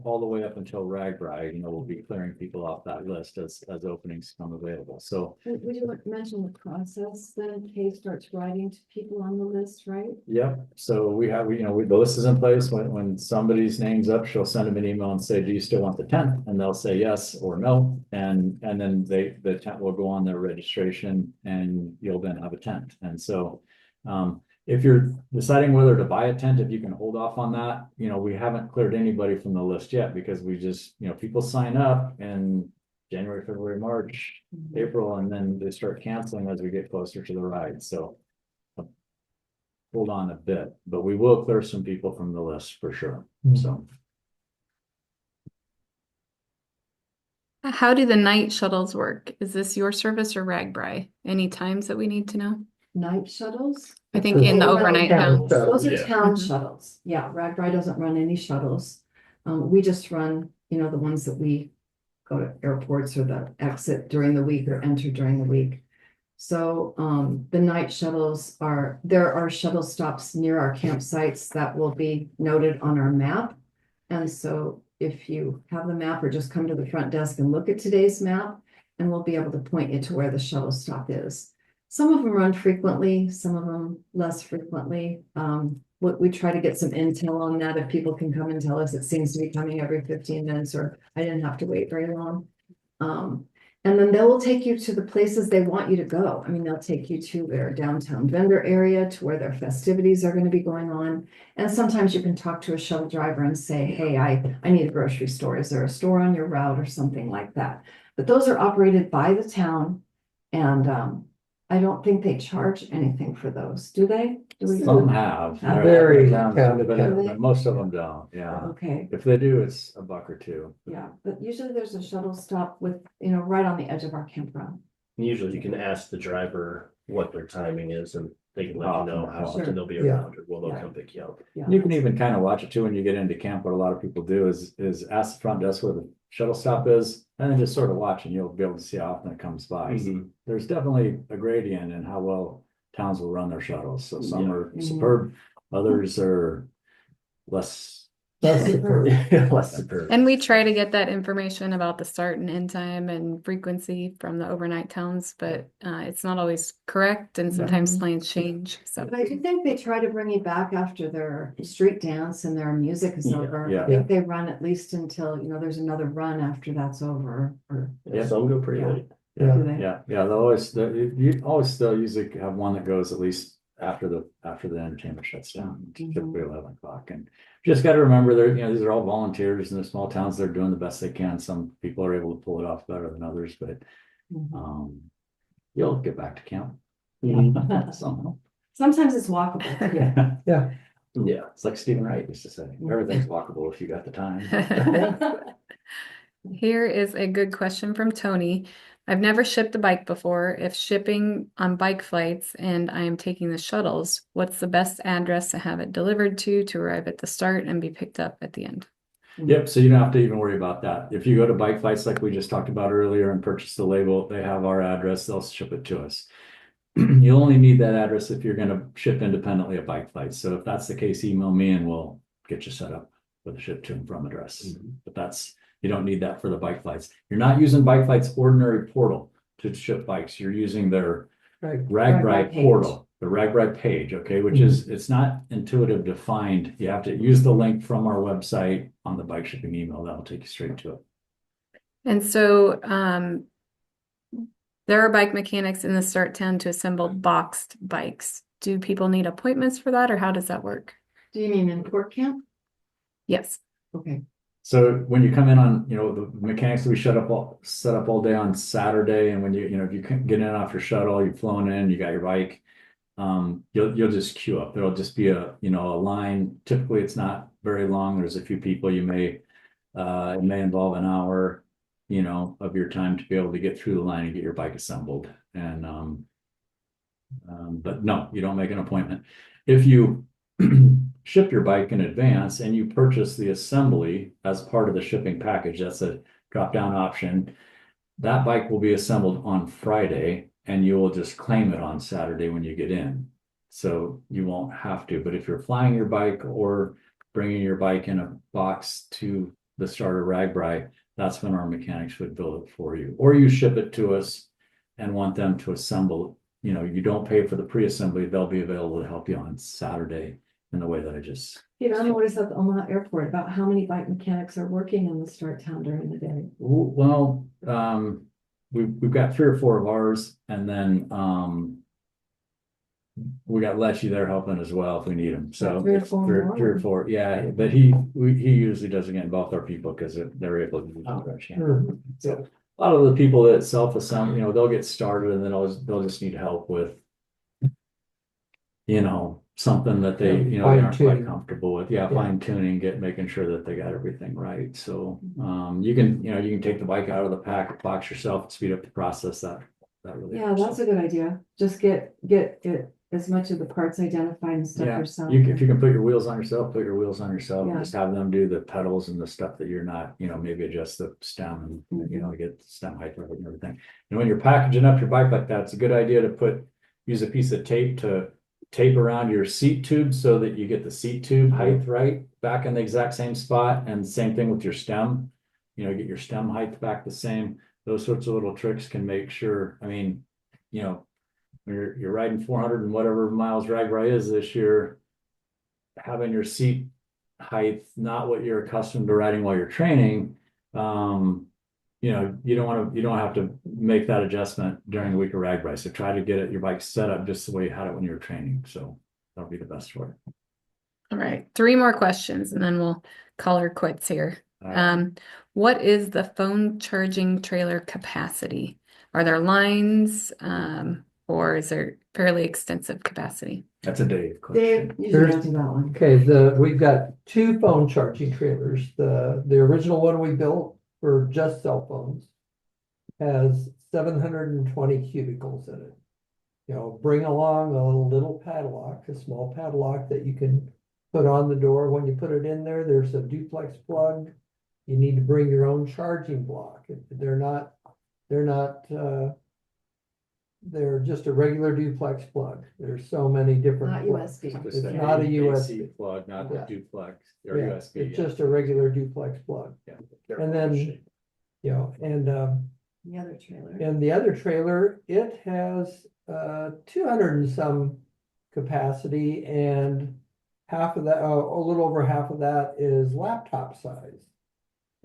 all the way up until Ragbri. We'll be clearing people off that list as openings come available. So Would you mention the process then? Kay starts writing to people on the list, right? yep. So we have, the list is in place. When somebody's name's up, she'll send them an email and say, do you still want the tent? And they'll say yes or no. And then the tent will go on their registration and you'll then have a tent. And so, if you're deciding whether to buy a tent, if you can hold off on that, we haven't cleared anybody from the list yet because we just, people sign up in January, February, March, April, and then they start canceling as we get closer to the ride. So hold on a bit, but we will clear some people from the list for sure. So How do the night shuttles work? Is this your service or Ragbri? Any times that we need to know? Night shuttles? I think in the Okay, overnight town town. Those are Yeah. town Mhm. shuttles. Yeah, Ragbri doesn't run any shuttles. We just run, the ones that we go to airports or the exit during the week or enter during the week. So, the night shuttles there are shuttle stops near our campsites that will be noted on our map. And so if you have the map or just come to the front desk and look at today's map, and we'll be able to point you to where the shuttle stop is. Some of them run frequently, some of them less frequently. We try to get some intel on that. If people can come and tell us it seems to be coming every 15 minutes, or I didn't have to wait very long. And then they will take you to the places they want you to go. I mean, they'll take you to their downtown vendor area, to where their festivities are going to be going on. And sometimes you can talk to a shuttle driver and say, hey, I need a grocery store. Is there a store on your route or something like that? But those are operated by the town, and I don't think they charge anything for those, do they? some have. Very But counted. but most of them don't, yeah. Okay, If they do, it's $1 or $2. yeah, but usually there's a shuttle stop with, right on the edge of our campground. Usually you can ask the driver what their timing is and they can let you know how Sure. often they'll be Yeah. around or will they'll Yeah. come pick you up. Yeah. You can even kind of watch it too when you get into camp. What a lot of people do is ask the front desk where the shuttle stop is, and then just sort of watch, and you'll be able to see how often it comes by. Mhm. There's definitely a gradient in how well towns will run their shuttles. So some Yeah. are Mhm. superb, others are less. That's superb. Less superb. And we try to get that information about the start and end time and frequency from the overnight towns, but it's not always correct, and sometimes Mhm. plans change. So But I do think they try to bring you back after their street dance and their music is Yeah, over. yeah. I think they run at least until, there's another run after that's over, or Yeah, some go pretty Yeah. late. Yeah. do they? Yeah, they'll usually have one that goes at least after the entertainment shuts down, typically 11 o'clock. And just got to remember, these are all volunteers in the small towns. They're doing the best they can. Some people are able to pull it off better than others, but Mhm. you'll get back to camp. So, Sometimes it's walkable. yeah. Yeah. Yeah, it's like Stephen Wright used to say, everything's walkable if you got the time. Here is a good question from Tony. I've never shipped a bike before. If shipping on bike flights and I am taking the shuttles, what's the best address to have it delivered to arrive at the start and be picked up at the end? Yep, so you don't have to even worry about that. If you go to bike flights like we just talked about earlier and purchase the label, they have our address, they'll ship it to us. You only need that address if you're gonna ship independently of bike flights. So if that's the case, email me and we'll get you set up with a ship to and from address. But you don't need that for the bike flights. You're not using bike flights ordinary portal to ship bikes. You're using their Right. RagBrite page. portal, the RagBrite page, okay, which is, it's not intuitive to find. You have to use the link from our website on the bike shipping email. That'll take you straight to it. And so there are bike mechanics in the start town to assemble boxed bikes. Do people need appointments for that, or how does that work? Do you mean in Port Camp? Yes. Okay. So when you come in on, the mechanics, we set up all day on Saturday, and when if you get in off your shuttle, you've flown in, you got your bike, you'll just queue up. There'll just be a line. Typically, it's not very long. There's a few people. It may involve an hour, of your time to be able to get through the line and get your bike assembled. And but no, you don't make an appointment. If you ship your bike in advance and you purchase the assembly as part of the shipping package, that's a drop-down option. That bike will be assembled on Friday and you will just claim it on Saturday when you get in. So you won't have to, but if you're flying your bike or bringing your bike in a box to the starter RagBrite, that's when our mechanics would build it for you. Or you ship it to us and want them to assemble. You don't pay for the pre-assembly. They'll be available to help you on Saturday in the way that I just. I noticed at the Omaha airport about how many bike mechanics are working in the start town during the day. Well, we've got 3 or 4 of ours, and then we got Letchy there helping as well if we need him. So 3 or it's 4 three more. or 4, yeah. But he usually doesn't get involved with our people because they're able to use the rush handle. So a lot of the people that self-assemble, they'll get started and then they'll just need help with, something that they, they aren't quite Fine-tuning. comfortable with. Yeah, fine tuning, making sure that they got everything right. So you can take the bike out of the box yourself and speed up the process. That really Yeah, helps. that's a good idea. Just get it as much of the parts identified and stuff Yeah, yourself. if you can put your wheels on yourself, put your wheels on yourself, and Yeah. just have them do the pedals and the stuff that you're not, maybe adjust the stem and, get the stem height and everything. And when you're packaging up your bike like that, it's a good idea to use a piece of tape to tape around your seat tube so that you get the seat tube height right back in the exact same spot. And same thing with your stem, get your stem height back the same. Those sorts of little tricks can make sure, when you're riding 400 and whatever miles RagBrite is this year, having your seat height not what you're accustomed to riding while you're training, you don't have to make that adjustment during the week of RagBrite. So try to get your bike set up just the way you had it when you were training. So that'll be the best for it. All right. 3 more questions and then we'll call her quits here. What is the phone charging trailer capacity? Are there lines, or is there fairly extensive capacity? That's a Dave question. Dave, you should answer that one. Okay, we've got 2 phone charging trailers. The original one we built for just cell phones has 720 cubicles in it. Bring along a little padlock, a small padlock that you can put on the door. When you put it in there, there's a duplex plug. You need to bring your own charging block. They're just a regular duplex plug. There's so many different. Not plugs. USB. Just It's an not a AC USB plug, not Yeah. a duplex or Yeah, USB. it's just a regular duplex plug. Yeah. And then, and The other trailer. and the other trailer, it has 200 and some capacity, and half of that, a little over half of that is laptop size.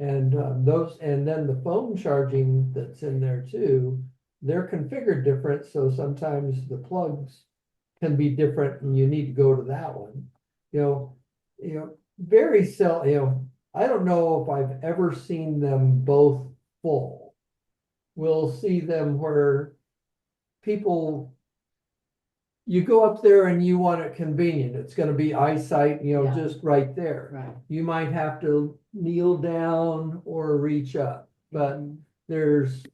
And and then the phone charging that's in there too, they're configured different, so sometimes the plugs can be different and you need to go to that one. I don't know if I've ever seen them both full. We'll see them where people you go up there and you want it convenient. It's gonna be eyesight, Yeah. just right there. Right. You might have to kneel down or reach up, but there's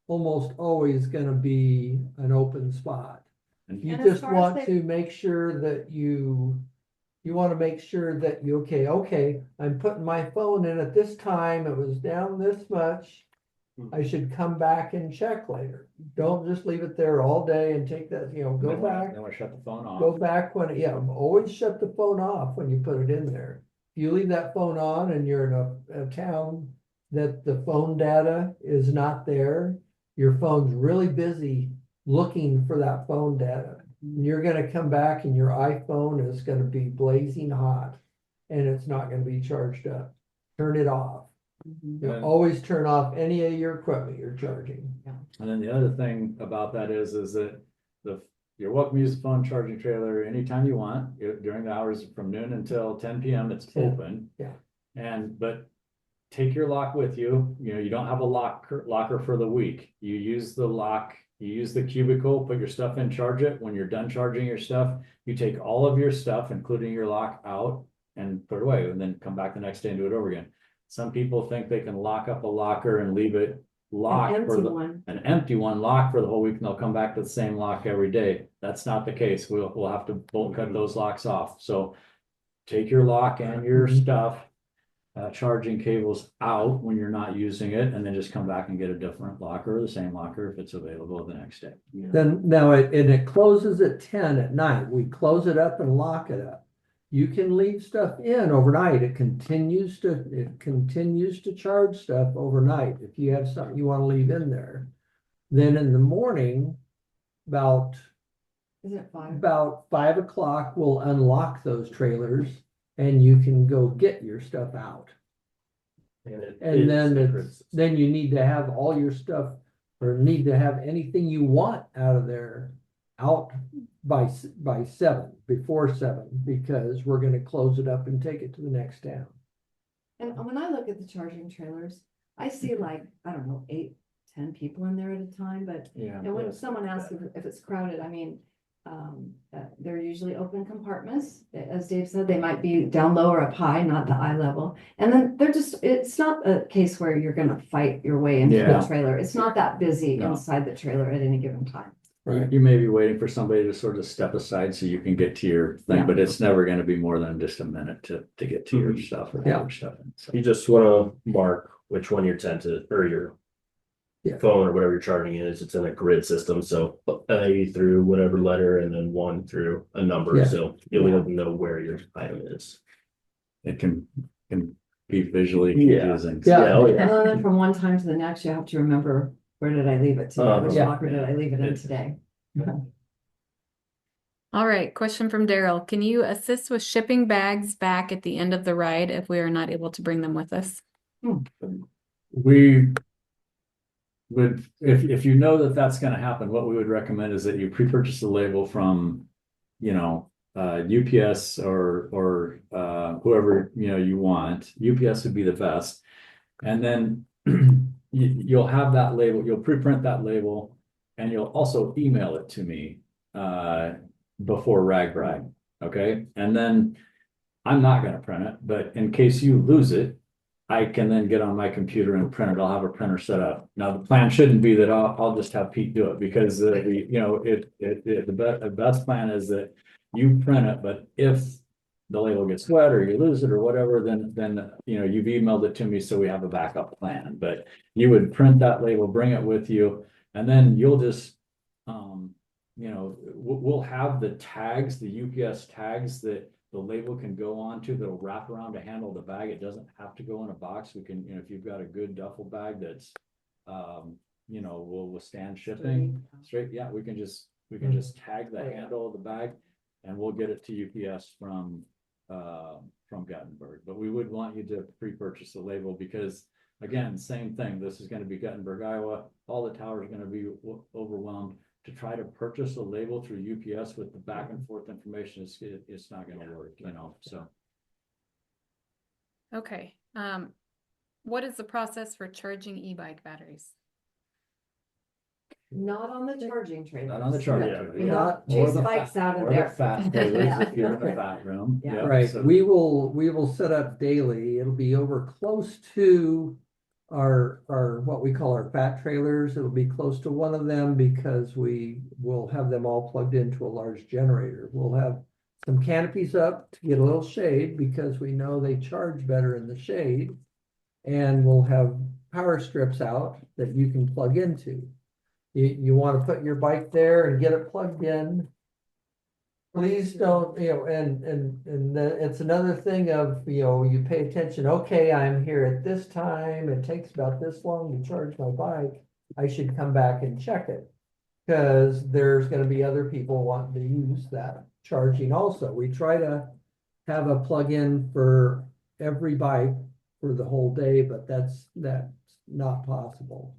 almost always gonna be an open spot. And You And as just far as want they- to make sure that you want to make sure that okay, I'm putting my phone in at this time, it was down this much. I should come back and check later. Don't just leave it there all day and take that, go back. Then we shut the phone Go off. back always shut the phone off when you put it in there. If you leave that phone on and you're in a town that the phone data is not there, your phone's really busy looking for that phone data. And you're gonna come back and your iPhone is gonna be blazing hot and it's not gonna be charged up. Turn it off. And- Always turn off any of your equipment you're charging. And then the other thing about that is that you're welcome to use the phone charging trailer anytime you want, during the hours from noon until 10 PM, it's 10, open. yeah. But take your lock with you, you don't have a locker for the week. You use the lock, you use the cubicle, put your stuff in, charge it. When you're done charging your stuff, you take all of your stuff, including your lock, out and put it away, and then come back the next day and do it over again. Some people think they can lock up a locker and leave it locked An for empty the, one. an empty one locked for the whole week, and they'll come back to the same lock every day. That's not the case. We'll have to bolt cut those locks off. So take your lock and your stuff, charging cables out when you're not using it, and then just come back and get a different locker or the same locker if it's available the next day. Then now it closes at 10 at night. We close it up and lock it up. You can leave stuff in overnight. It continues to charge stuff overnight if you have something you want to leave in there. Then in the morning, about Is it 5? about 5 o'clock, we'll unlock those trailers and you can go get your stuff out. And then you need to have all your stuff or need to have anything you want out of there out by 7, before 7, because we're gonna close it up and take it to the next town. And when I look at the charging trailers, I see like, I don't know, 8, 10 people in there at a time, but, Yeah. and when someone asks if it's crowded, I mean, they're usually open compartments. As Dave said, they might be down low or up high, not the eye level. And then it's not a case where you're gonna fight your way into Yeah. the trailer. It's not that busy No. inside the trailer at any given time. You may be waiting for somebody to sort of step aside so you can get to your thing, Yeah. but it's never gonna be more than just a minute to get to your Mhm. stuff or Yeah. your stuff. in. So, You just wanna mark which one your tent is, or your Yeah. phone or whatever you're charging is. It's in a grid system, so A through whatever letter and then 1 through a number, Yeah. so you'll know where your item is. It can be visually Yeah. confusing. Yeah. Oh, yeah. And then from one time to the next, you have to remember, where did I leave it today? Which Yeah. locker did I leave it in It's- today? All right, question from Daryl. Can you assist with shipping bags back at the end of the ride if we are not able to bring them with us? We would, if you know that that's gonna happen, what we would recommend is that you pre-purchase the label from, UPS or whoever, you want. UPS would be the best. And then you'll have that label, you'll pre-print that label, and you'll also email it to me before RAGBRAG, okay? And then I'm not gonna print it, but in case you lose it, I can then get on my computer and print it. I'll have a printer set up. Now, the plan shouldn't be that I'll just have Pete do it, because the best plan is that you print it, but if the label gets wet or you lose it or whatever, then you've emailed it to me, so we have a backup plan. But you would print that label, bring it with you, and then you'll just we'll have the tags, the UPS tags that the label can go on to, that'll wrap around to handle the bag. It doesn't have to go in a box. We can, if you've got a good duffel bag that's will withstand shipping straight, yeah, we can just tag the handle of the bag and we'll get it to UPS from Guttenberg. But we would want you to pre-purchase the label, because again, same thing, this is going to be Guttenberg, Iowa. All the towers are going to be overwhelmed. To try to purchase a label through UPS with the back and forth information, it's not going to work, so. Okay. What is the process for charging e-bike batteries? Not on the charging trailer. Not on the charging Yeah. trailer. You Not- don't Or chase the bikes out of Or the there. fat trailers if you're in the fat room. Yeah. Yep, Right, so- we will set up daily, it'll be over close to our, what we call our fat trailers, it'll be close to one of them because we will have them all plugged into a large generator. We'll have some canopies up to get a little shade because we know they charge better in the shade. And we'll have power strips out that you can plug into. You want to put your bike there and get it plugged in. Please don't, it's another thing of, you pay attention, okay, I'm here at this time, it takes about this long to charge my bike. I should come back and check it. Cause there's gonna be other people wanting to use that charging also. We try to have a plug-in for every bike for the whole day, but that's not possible.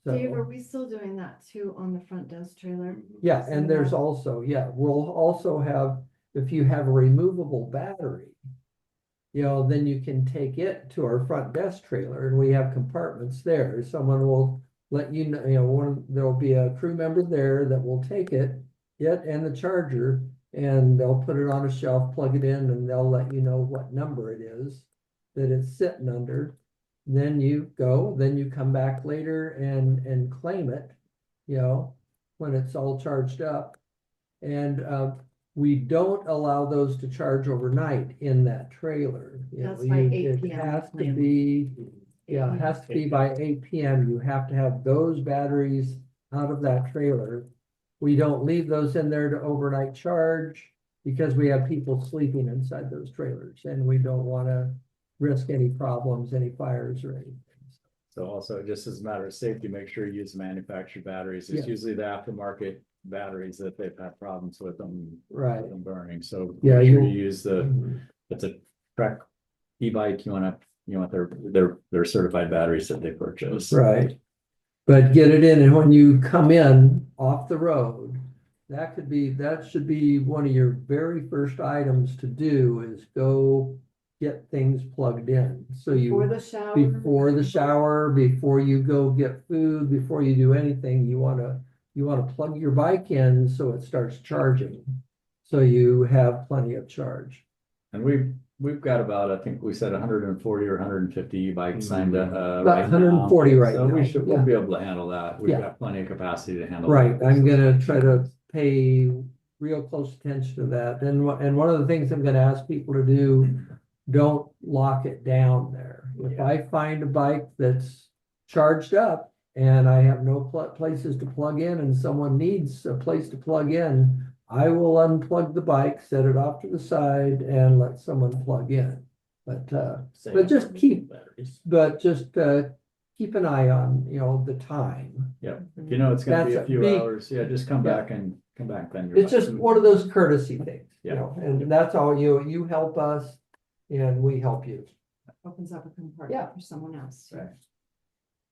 Dave, are So, we still doing that too on the front desk trailer? yeah, and there's also, we'll also have, if you have a removable battery, then you can take it to our front desk trailer and we have compartments there. Someone will let you know, there'll be a crew member there that will take it and the charger, and they'll put it on a shelf, plug it in, and they'll let you know what number it is that it's sitting under. Then you go, then you come back later and claim it, when it's all charged up. And we don't allow those to charge overnight in that trailer. That's by 8 It p.m. has to plan. be, it has to be by 8 p.m. You have to have those batteries out of that trailer. We don't leave those in there to overnight charge because we have people sleeping inside those trailers and we don't want to risk any problems, any fires or anything. So also, just as a matter of safety, make sure you use manufactured batteries. It's Yeah. usually the aftermarket batteries that they've had problems with them. Right. with them burning, so Yeah, make sure you you- use it's a Trek e-bike, you want their certified batteries that they purchase. Right. But get it in, and when you come in off the road, that should be one of your very first items to do is go get things plugged in. So Before you, the shower. before the shower, before you go get food, before you do anything, you wanna plug your bike in so it starts charging. So you have plenty of charge. And we've got about, I think we said 140 or 150 e-bikes signed up. About right now. 140 right So now, we'll yeah. be able to handle that. We've Yeah. got plenty of capacity to handle. Right, that. I'm gonna try to pay real close attention to that. And one of the things I'm gonna ask people to do, don't lock it down there. If Yeah. I find a bike that's charged up and I have no places to plug in and someone needs a place to plug in, I will unplug the bike, set it off to the side and let someone plug in. But just keep- batteries. keep an eye on, the time. Yep, if you know it's gonna be a That's few me. hours, just come Yeah. back then. you're It's just fine. one of those courtesy things, Yeah. and that's all you help us and we help you. Opens up a compartment Yeah. for someone else. too. Right.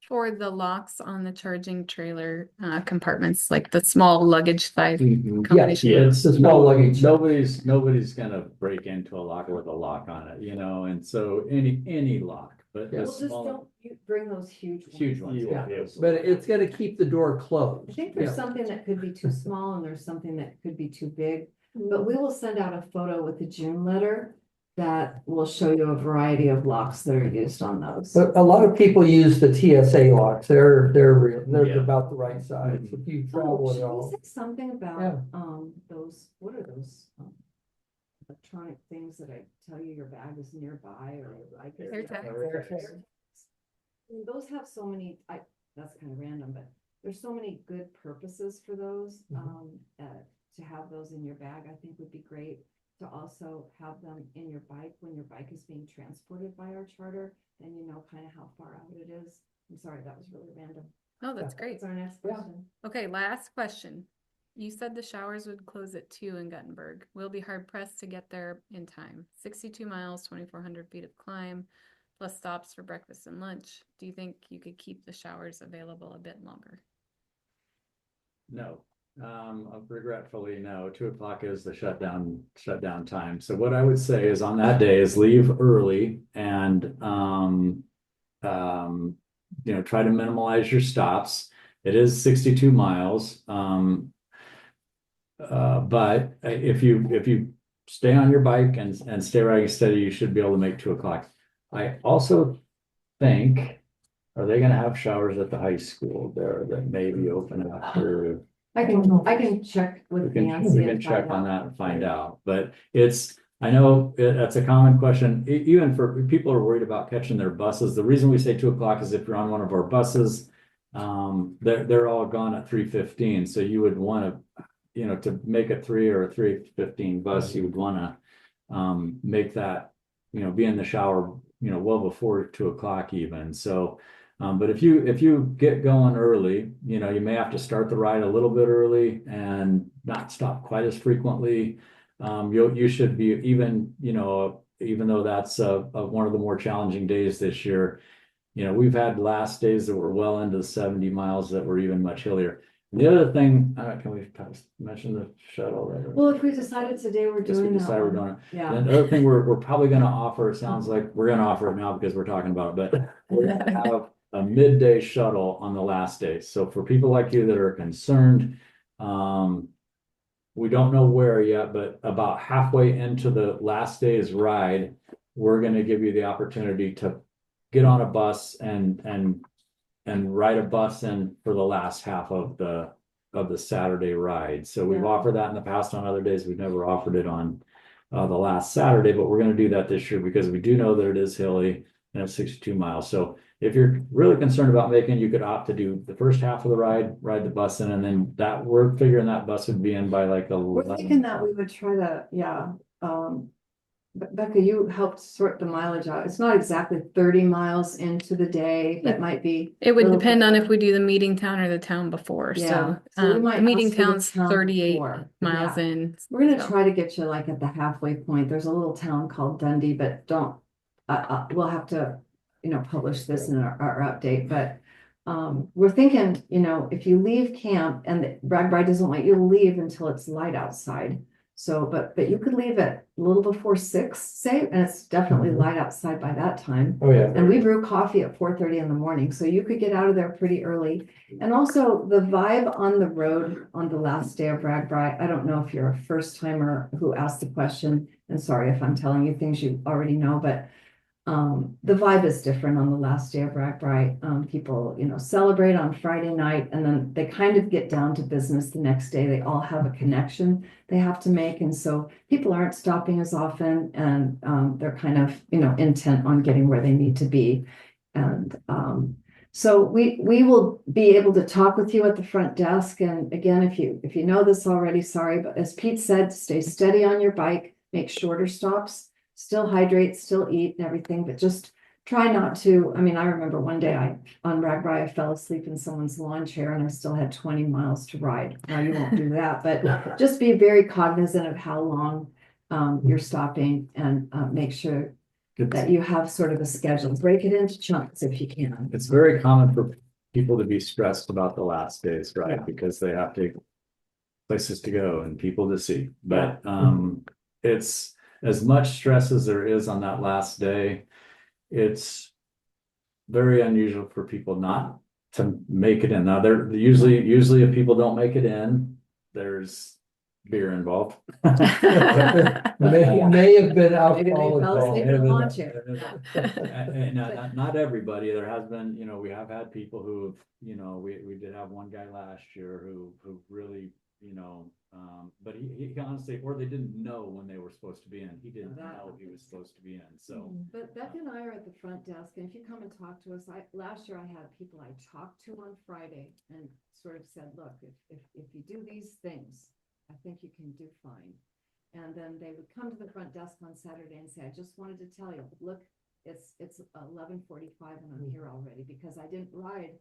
For the locks on the charging trailer compartments, like the small luggage size Yeah, combination. it's the small luggage. Nobody's gonna break into a locker with a lock on it, and so any lock, but Yeah. the Well, just small, don't bring those huge ones. huge ones. You Yeah. won't be able to- But it's gonna keep the door closed. I think there's Yeah. something that could be too small and there's something that could be too big, but we will send out a photo with the June letter that will show you a variety of locks that are used on those. But a lot of people use the TSA locks, they're Yeah. about the right size, if you travel Oh, at should we all. say something about, Yeah. those, what are those? Electronic things that I tell you your bag is nearby or like. Air tags. Those have so many, that's kind of random, but there's so many good purposes for those, to have those in your bag, I think would be great. To also have them in your bike when your bike is being transported by our charter, then you know kind of how far out it is. I'm sorry, that was really random. Oh, that's great. That's our next Yeah. question. Okay, last question. You said the showers would close at 2 in Guttenberg. We'll be hard pressed to get there in time. 62 miles, 2,400 feet of climb, plus stops for breakfast and lunch. Do you think you could keep the showers available a bit longer? No, regretfully, no, 2 o'clock is the shutdown time. So what I would say is on that day is leave early and, try to minimize your stops. It is 62 miles. But if you stay on your bike and stay riding steady, you should be able to make 2 o'clock. I also think, are they gonna have showers at the high school there that may be open after? I can check We with can, Nancy we can and check find on out. that and find out, but I know that's a common question, even for people who are worried about catching their buses. The reason we say 2 o'clock is if you're on one of our buses, they're all gone at 3:15, so you would want to, to make a 3 or a 3:15 bus, you would want to make that, be in the shower, well before 2 o'clock even, so. But if you get going early, you may have to start the ride a little bit early and not stop quite as frequently. You should be even, even though that's one of the more challenging days this year, we've had last days that were well into the 70 miles that were even much hillier. The other thing, can we mention the shuttle? Right? Well, if we decided today we're Guess we doing that decide we're one. doing it. Yeah. And the other thing we're probably gonna offer, it sounds like we're gonna offer it now because we're talking about it, but we're gonna have a midday shuttle on the last day. So for people like you that are concerned, we don't know where yet, but about halfway into the last day's ride, we're gonna give you the opportunity to get on a bus and ride a bus in for the last half of the Saturday ride. So we've Yeah. offered that in the past on other days. We've never offered it on the last Saturday, but we're going to do that this year because we do know that it is hilly and it's 62 miles. So if you're really concerned about making, you could opt to do the first half of the ride the bus in, and then we're figuring that bus would be in by like We're 11. thinking that we would try to, Becca, you helped sort the mileage out. It's not exactly 30 miles into the day. That might be. It would little depend on bit- if we do the meeting town or the town before. Yeah. So So we the might meeting ask for the town's town 38 before. miles Yeah. in. We're gonna so. try to get you like at the halfway point. There's a little town called Dundee, but we'll have to, publish this in our update, but we're thinking, if you leave camp and the Bragg doesn't want you to leave until it's light outside. So, but you could leave at a little before 6, say, and it's definitely light outside by that time. Oh, yeah. And we brew coffee at 4:30 in the morning, so you could get out of there pretty early. And also the vibe on the road on the last day of Ragbri, I don't know if you're a first timer who asked the question, and sorry if I'm telling you things you already know, but the vibe is different on the last day of Ragbri. People, celebrate on Friday night, and then they kind of get down to business the next day. They all have a connection they have to make, and so people aren't stopping as often, and they're kind of, intent on getting where they need to be. And so we will be able to talk with you at the front desk. And again, if you know this already, sorry, but as Pete said, stay steady on your bike, make shorter stops. Still hydrate, still eat and everything, but just try not to. I mean, I remember one day on Ragbri, I fell asleep in someone's lawn chair and I still had 20 miles to ride. Now you won't do that, but just be very cognizant of how long you're stopping, and make sure that you have sort of a schedule. Break it into chunks if you can. It's very common for people to be stressed about the last days, right? Yeah. Because they have places to go and people to see. But it's as much stress as there is on that last day. It's very unusual for people not to make it in. Now, they're usually if people don't make it in, there's beer involved. May have been alcohol Maybe they fell asleep in a lawn involved. chair. Not everybody. There has been, we have had people who, we did have one guy last year who really, but he honestly, or they didn't know when they were supposed to be in. He didn't know he was supposed to be in. So, But Becca and I are at the front desk, and if you come and talk to us, last year I had people I talked to on Friday and sort of said, look, if you do these things, I think you can do fine. And then they would come to the front desk on Saturday and say, I just wanted to tell you, look, it's 11:45 and I'm here already, because I didn't ride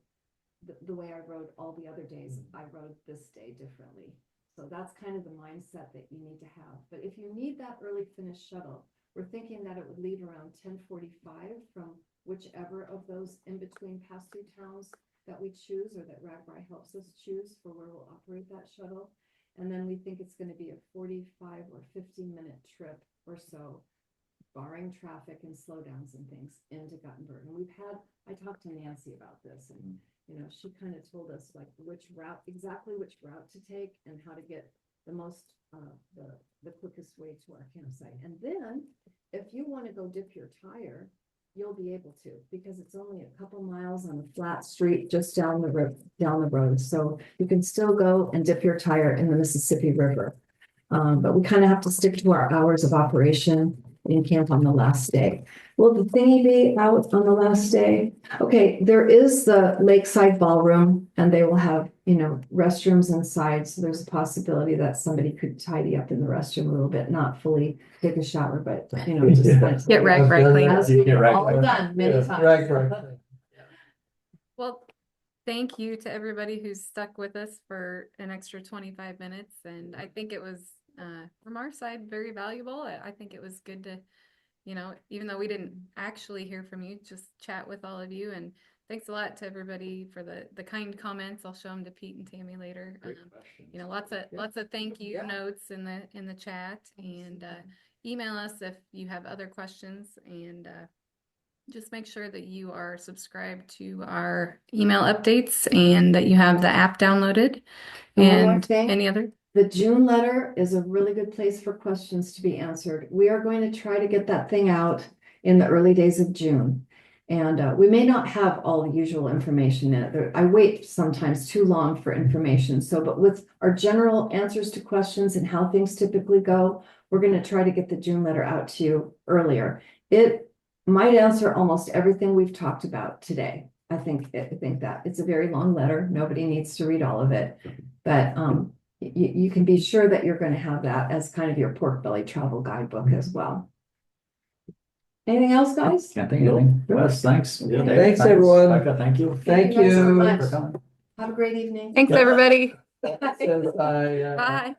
the way I rode all the other days. I rode this day differently. So that's kind of the mindset that you need to have. But if you need that early finish shuttle, we're thinking that it would leave around 10:45 from whichever of those in between pass-through towns that we choose, or that Ragbri helps us choose for where we'll operate that shuttle. And then we think it's going to be a 45 or 50-minute trip or so, barring traffic and slowdowns and things, into Guttenberg. And I talked to Nancy about this, and she kind of told us like exactly which route to take and how to get the most, the quickest way to our campsite. And then if you want to go dip your tire, you'll be able to, because it's only a couple miles on a flat street just down the road. So you can still go and dip your tire in the Mississippi River. But we kind of have to stick to our hours of operation in camp on the last day. Will the thingy be out on the last day? Okay, there is the lakeside ballroom and they will have, restrooms inside. So there's a possibility that somebody could tidy up in the restroom a little bit, not fully take a shower, but, just Yeah. kind of Get rag I've right done clean. that. as we Get rag all right. done many Yeah, times. right. Well, thank you to everybody who's stuck with us for an extra 25 minutes. And I think it was, from our side, very valuable. I think it was good to, even though we didn't actually hear from you, just chat with all of you. And thanks a lot to everybody for the kind comments. I'll show them to Pete and Tammy later. Great questions. Lots of thank you Yeah. notes in the chat, and email us if you have other questions, and just make sure that you are subscribed to our email updates and that you have the app downloaded. And one more And thing. any other? The June letter is a really good place for questions to be answered. We are going to try to get that thing out in the early days of June. And we may not have all the usual information in it. I wait sometimes too long for information. But with our general answers to questions and how things typically go, we're going to try to get the June letter out to you earlier. It might answer almost everything we've talked about today. I think that it's a very long letter. Nobody needs to read all of it, but you can be sure that you're going to have that as kind of your pork belly travel guidebook as well. Anything else, guys? Can't think of anything. Wes, thanks. Yeah. Dave, Thanks, everyone. Becca, thank you. Thank you guys so you. much. For coming. Have a great evening. Thanks, everybody. Says I, Bye.